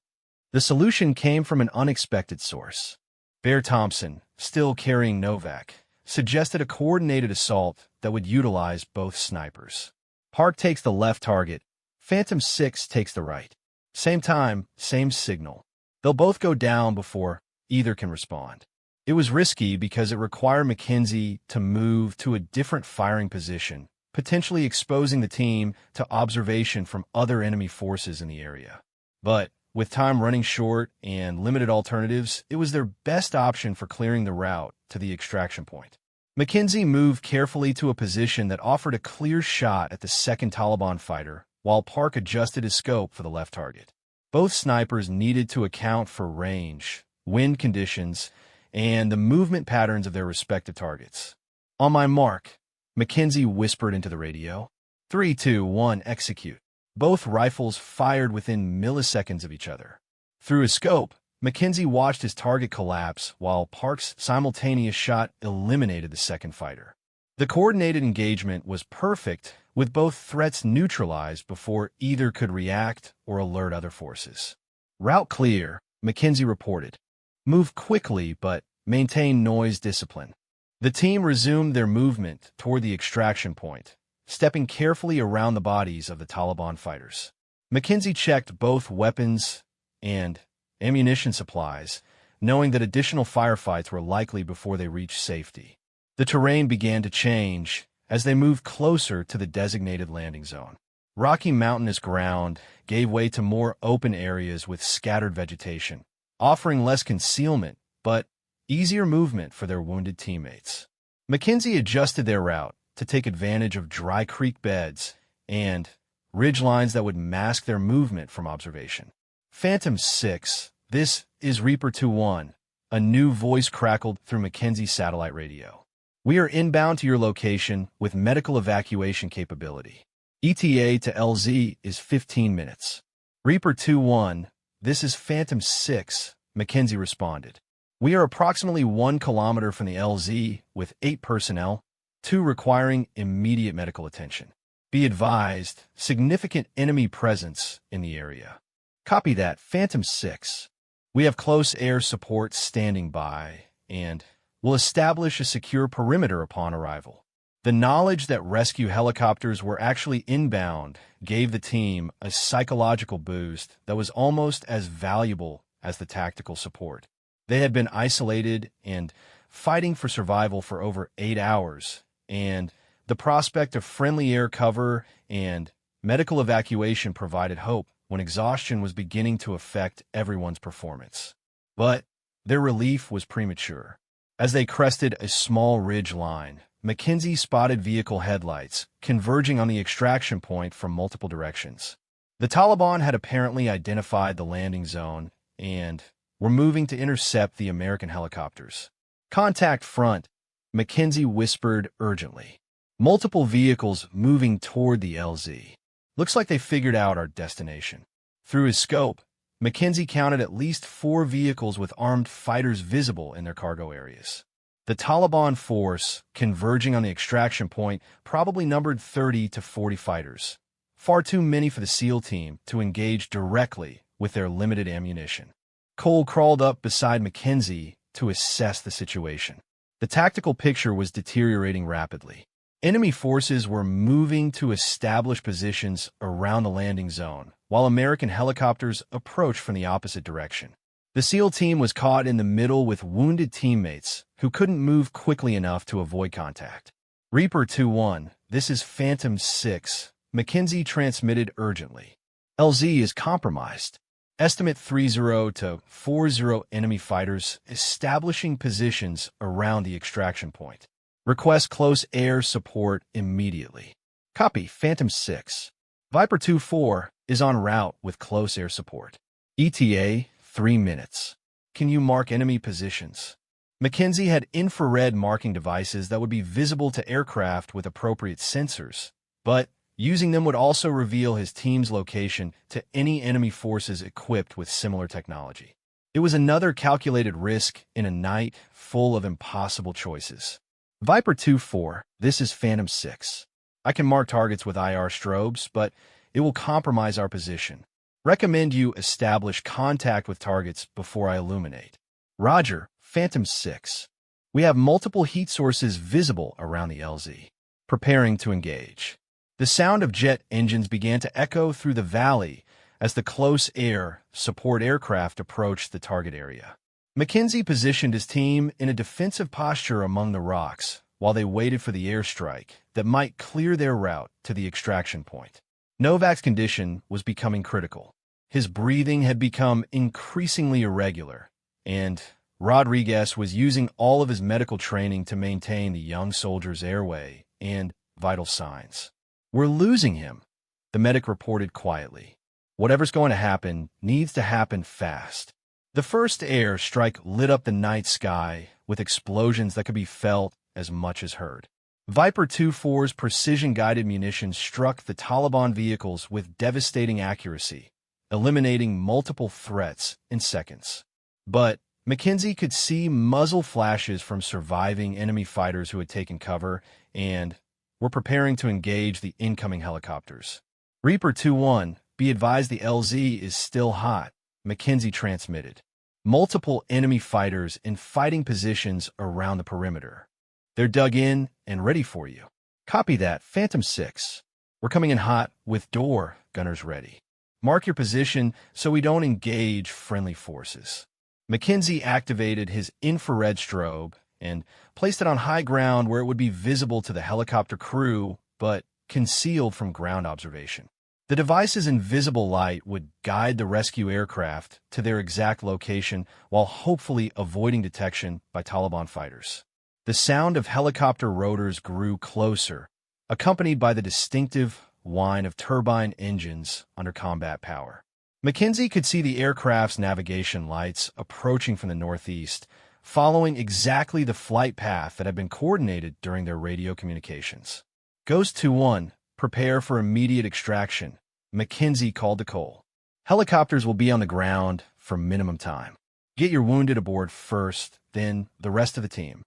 The solution came from an unexpected source. Bear Thompson, still carrying Novak, suggested a coordinated assault that would utilize both snipers. "Park takes the left target, Phantom 6 takes the right. Same time, same signal. They'll both go down before either can respond." It was risky because it required Mackenzie to move to a different firing position, potentially exposing the team to observation from other enemy forces in the area. But with time running short and limited alternatives, it was their best option for clearing the route to the extraction point. Mackenzie moved carefully to a position that offered a clear shot at the second Taliban fighter, while Park adjusted his scope for the left target. Both snipers needed to account for range, wind conditions, and the movement patterns of their respective targets. "On my mark," Mackenzie whispered into the radio. 3, 2, 1, execute." Both rifles fired within milliseconds of each other. Through his scope, Mackenzie watched his target collapse while Park's simultaneous shot eliminated the second fighter. The coordinated engagement was perfect, with both threats neutralized before either could react or alert other forces. "Route clear," Mackenzie reported. "Move quickly, but maintain noise discipline." The team resumed their movement toward the extraction point, stepping carefully around the bodies of the Taliban fighters. Mackenzie checked both weapons and ammunition supplies, knowing that additional firefights were likely before they reached safety. The terrain began to change as they moved closer to the designated landing zone. Rocky mountainous ground gave way to more open areas with scattered vegetation, offering less concealment but easier movement for their wounded teammates. Mackenzie adjusted their route to take advantage of dry creek beds and ridgelines that would mask their movement from observation. "Phantom 6, this is Reaper 2-1, a new voice crackled through Mackenzie's satellite radio. "We are inbound to your location with medical evacuation capability. ETA to LZ is 15 minutes. "Reaper 2-1, this is Phantom 6, Mackenzie responded. "We are approximately 1 kilometer from the LZ with 8 personnel, 2 requiring immediate medical attention. Be advised, significant enemy presence in the area. Copy that, Phantom 6. We have close air support standing by, and will establish a secure perimeter upon arrival. The knowledge that rescue helicopters were actually inbound gave the team a psychological boost that was almost as valuable as the tactical support. They had been isolated and fighting for survival for over 8 hours, and the prospect of friendly air cover and medical evacuation provided hope when exhaustion was beginning to affect everyone's performance. But their relief was premature. As they crested a small ridge line, Mackenzie spotted vehicle headlights converging on the extraction point from multiple directions. The Taliban had apparently identified the landing zone and were moving to intercept the American helicopters. Contact front, Mackenzie whispered urgently. Multiple vehicles moving toward the LZ. Looks like they figured out our destination. Through his scope, Mackenzie counted at least 4 vehicles with armed fighters visible in their cargo areas. The Taliban force, converging on the extraction point, probably numbered 30 to 40 fighters. Far too many for the SEAL team to engage directly with their limited ammunition. Cole crawled up beside Mackenzie to assess the situation. The tactical picture was deteriorating rapidly. Enemy forces were moving to establish positions around the landing zone, while American helicopters approached from the opposite direction. The SEAL team was caught in the middle with wounded teammates who couldn't move quickly enough to avoid contact. Reaper 2-1, this is Phantom 6, Mackenzie transmitted urgently. LZ is compromised. Estimate 30 to 40 enemy fighters establishing positions around the extraction point. Request close air support immediately. Copy, Phantom 6. Viper 2-4 is en route with close air support. ETA, 3 minutes. Can you mark enemy positions? Mackenzie had infrared marking devices that would be visible to aircraft with appropriate sensors, but using them would also reveal his team's location to any enemy forces equipped with similar technology. It was another calculated risk in a night full of impossible choices. Viper 2-4, this is Phantom 6. I can mark targets with IR strobes, but it will compromise our position. Recommend you establish contact with targets before I illuminate. Roger, Phantom 6. We have multiple heat sources visible around the LZ. Preparing to engage. The sound of jet engines began to echo through the valley as the close air support aircraft approached the target area. Mackenzie positioned his team in a defensive posture among the rocks while they waited for the airstrike that might clear their route to the extraction point. Novak's condition was becoming critical. His breathing had become increasingly irregular, and Rodriguez was using all of his medical training to maintain the young soldier's airway and vital signs. We're losing him, the medic reported quietly. Whatever's going to happen needs to happen fast. The first air strike lit up the night sky with explosions that could be felt as much as heard. Viper 2-4's precision-guided munitions struck the Taliban vehicles with devastating accuracy, eliminating multiple threats in seconds. But Mackenzie could see muzzle flashes from surviving enemy fighters who had taken cover and were preparing to engage the incoming helicopters. Reaper 2-1, be advised the LZ is still hot, Mackenzie transmitted. Multiple enemy fighters in fighting positions around the perimeter. They're dug in and ready for you. Copy that, Phantom 6. We're coming in hot with door gunners ready. Mark your position so we don't engage friendly forces. Mackenzie activated his infrared strobe and placed it on high ground where it would be visible to the helicopter crew, but concealed from ground observation. The device's invisible light would guide the rescue aircraft to their exact location while hopefully avoiding detection by Taliban fighters. The sound of helicopter rotors grew closer, accompanied by the distinctive whine of turbine engines under combat power. Mackenzie could see the aircraft's navigation lights approaching from the northeast, following exactly the flight path that had been coordinated during their radio communications. Ghost 2-1, prepare for immediate extraction, Mackenzie called to Cole. Helicopters will be on the ground for minimum time. Get your wounded aboard first, then the rest of the team.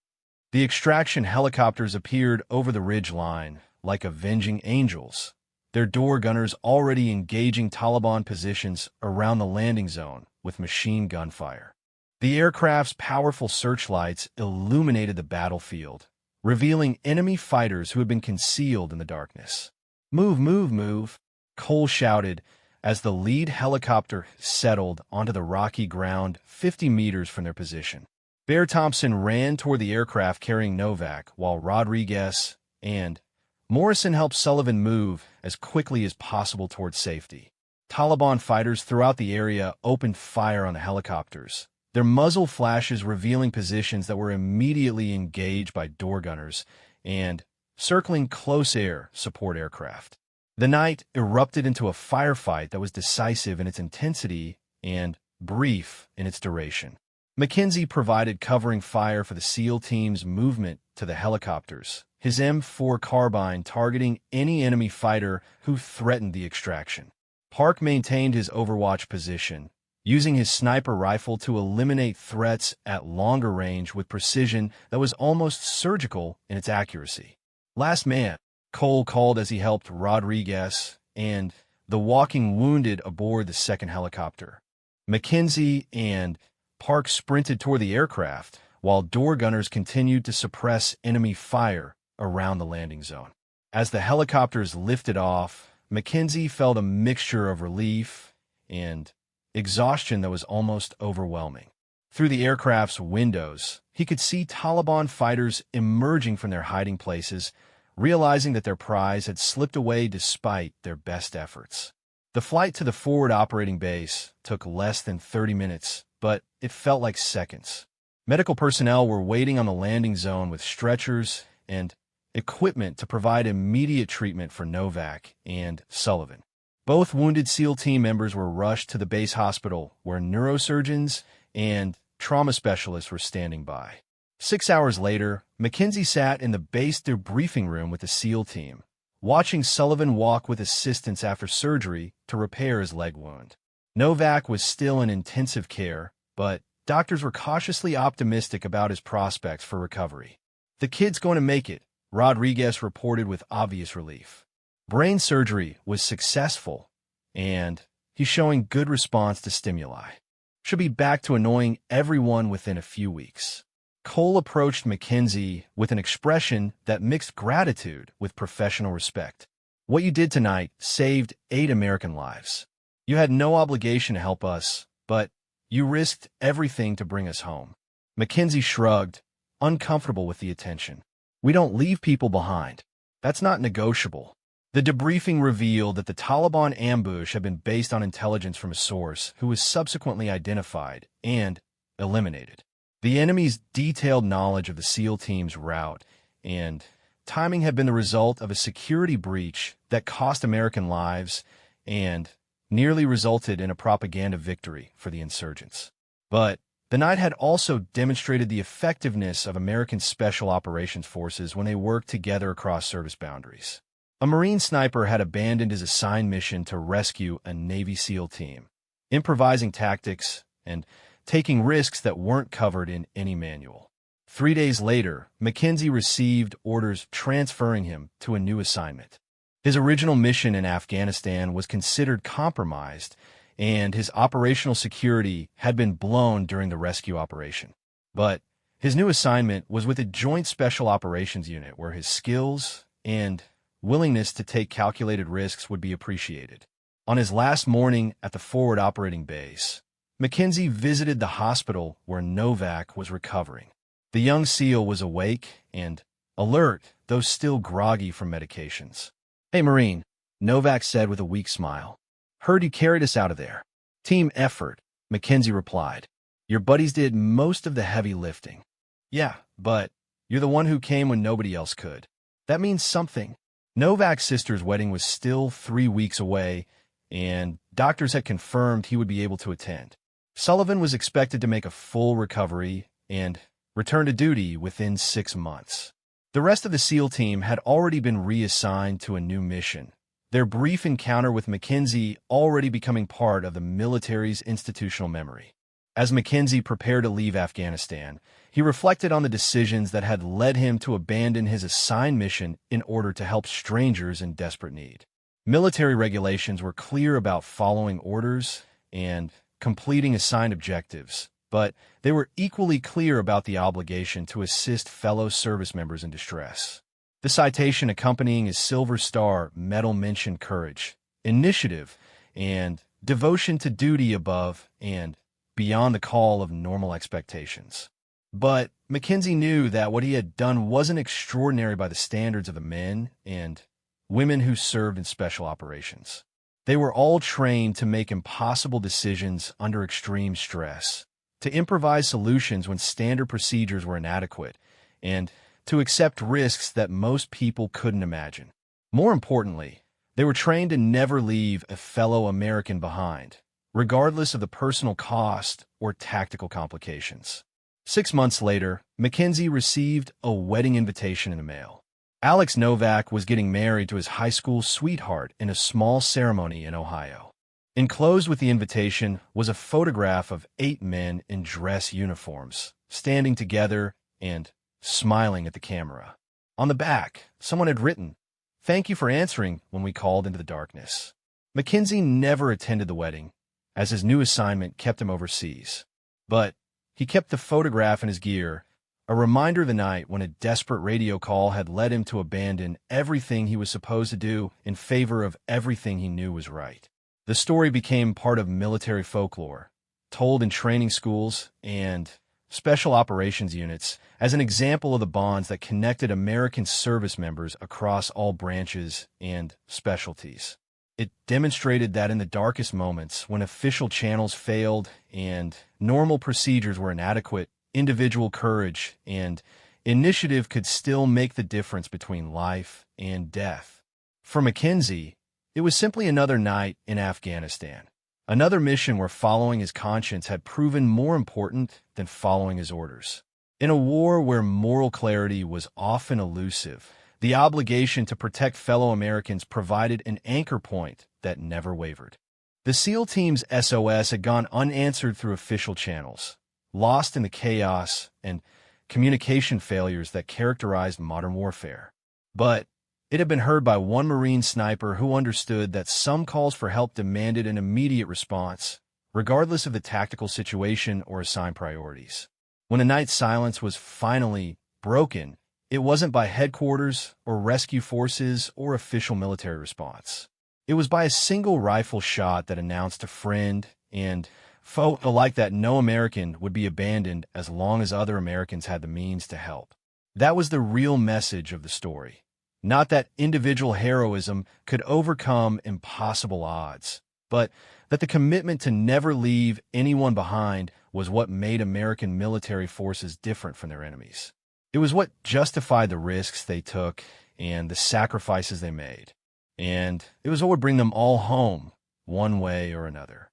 The extraction helicopters appeared over the ridge line, like avenging angels, their door gunners already engaging Taliban positions around the landing zone with machine gun fire. The aircraft's powerful searchlights illuminated the battlefield, revealing enemy fighters who had been concealed in the darkness. "Move, move, move," Cole shouted as the lead helicopter settled onto the rocky ground 50 meters from their position. Bear Thompson ran toward the aircraft carrying Novak, while Rodriguez and Morrison helped Sullivan move as quickly as possible toward safety. Taliban fighters throughout the area opened fire on the helicopters, their muzzle flashes revealing positions that were immediately engaged by door gunners and circling close air support aircraft. The night erupted into a firefight that was decisive in its intensity and brief in its duration. Mackenzie provided covering fire for the SEAL team's movement to the helicopters, his M4 carbine targeting any enemy fighter who threatened the extraction. Park maintained his overwatch position, using his sniper rifle to eliminate threats at longer range with precision that was almost surgical in its accuracy. "Last man," Cole called as he helped Rodriguez and the walking wounded aboard the second helicopter. Mackenzie and Park sprinted toward the aircraft, while door gunners continued to suppress enemy fire around the landing zone. As the helicopters lifted off, Mackenzie felt a mixture of relief and exhaustion that was almost overwhelming. Through the aircraft's windows, he could see Taliban fighters emerging from their hiding places, realizing that their prize had slipped away despite their best efforts. The flight to the forward operating base took less than 30 minutes, but it felt like seconds. Medical personnel were waiting on the landing zone with stretchers and equipment to provide immediate treatment for Novak and Sullivan. Both wounded SEAL team members were rushed to the base hospital, where neurosurgeons and trauma specialists were standing by. 6 hours later, Mackenzie sat in the base debriefing room with the SEAL team, watching Sullivan walk with assistance after surgery to repair his leg wound. Novak was still in intensive care, but doctors were cautiously optimistic about his prospects for recovery. "The kid's going to make it," Rodriguez reported with obvious relief. Brain surgery was successful, and he's showing good response to stimuli. Should be back to annoying everyone within a few weeks. Cole approached Mackenzie with an expression that mixed gratitude with professional respect. "What you did tonight saved 8 American lives. You had no obligation to help us, but you risked everything to bring us home." Mackenzie shrugged, uncomfortable with the attention. "We don't leave people behind. That's not negotiable." The debriefing revealed that the Taliban ambush had been based on intelligence from a source who was subsequently identified and eliminated. The enemy's detailed knowledge of the SEAL team's route and timing had been the result of a security breach that cost American lives and nearly resulted in a propaganda victory for the insurgents. But the night had also demonstrated the effectiveness of American Special Operations Forces when they worked together across service boundaries. A Marine sniper had abandoned his assigned mission to rescue a Navy SEAL team, improvising tactics and taking risks that weren't covered in any manual. 3 days later, Mackenzie received orders transferring him to a new assignment. His original mission in Afghanistan was considered compromised, and his operational security had been blown during the rescue operation. But his new assignment was with a Joint Special Operations Unit where his skills and willingness to take calculated risks would be appreciated. On his last morning at the forward operating base, Mackenzie visited the hospital where Novak was recovering. The young SEAL was awake and alert, though still groggy from medications. "Hey, Marine," Novak said with a weak smile. "Heard you carried us out of there." "Team effort," Mackenzie replied. "Your buddies did most of the heavy lifting." "Yeah, but you're the one who came when nobody else could. That means something." Novak's sister's wedding was still 3 weeks away, and doctors had confirmed he would be able to attend. Sullivan was expected to make a full recovery and return to duty within 6 months. The rest of the SEAL team had already been reassigned to a new mission, their brief encounter with Mackenzie already becoming part of the military's institutional memory. As Mackenzie prepared to leave Afghanistan, he reflected on the decisions that had led him to abandon his assigned mission in order to help strangers in desperate need. Military regulations were clear about following orders and completing assigned objectives, but they were equally clear about the obligation to assist fellow service members in distress. The citation accompanying his Silver Star medal mentioned courage, initiative, and devotion to duty above and beyond the call of normal expectations. But Mackenzie knew that what he had done wasn't extraordinary by the standards of the men and women who served in special operations. They were all trained to make impossible decisions under extreme stress, to improvise solutions when standard procedures were inadequate, and to accept risks that most people couldn't imagine. More importantly, they were trained to never leave a fellow American behind, regardless of the personal cost or tactical complications. 6 months later, Mackenzie received a wedding invitation in the mail. Alex Novak was getting married to his high school sweetheart in a small ceremony in Ohio. Enclosed with the invitation was a photograph of 8 men in dress uniforms, standing together and smiling at the camera. On the back, someone had written, "Thank you for answering when we called into the darkness." Mackenzie never attended the wedding, as his new assignment kept him overseas. But he kept the photograph in his gear, a reminder of the night when a desperate radio call had led him to abandon everything he was supposed to do in favor of everything he knew was right. The story became part of military folklore, told in training schools and special operations units as an example of the bonds that connected American service members across all branches and specialties. It demonstrated that in the darkest moments, when official channels failed and normal procedures were inadequate, individual courage and initiative could still make the difference between life and death. For Mackenzie, it was simply another night in Afghanistan, another mission where following his conscience had proven more important than following his orders. In a war where moral clarity was often elusive, the obligation to protect fellow Americans provided an anchor point that never wavered. The SEAL team's SOS had gone unanswered through official channels, lost in the chaos and communication failures that characterized modern warfare. But it had been heard by one Marine sniper who understood that some calls for help demanded an immediate response, regardless of the tactical situation or assigned priorities. When a night's silence was finally broken, it wasn't by headquarters or rescue forces or official military response. It was by a single rifle shot that announced to friend and foe alike that no American would be abandoned as long as other Americans had the means to help. That was the real message of the story. Not that individual heroism could overcome impossible odds, but that the commitment to never leave anyone behind was what made American military forces different from their enemies. It was what justified the risks they took and the sacrifices they made. And it was what would bring them all home, one way or another.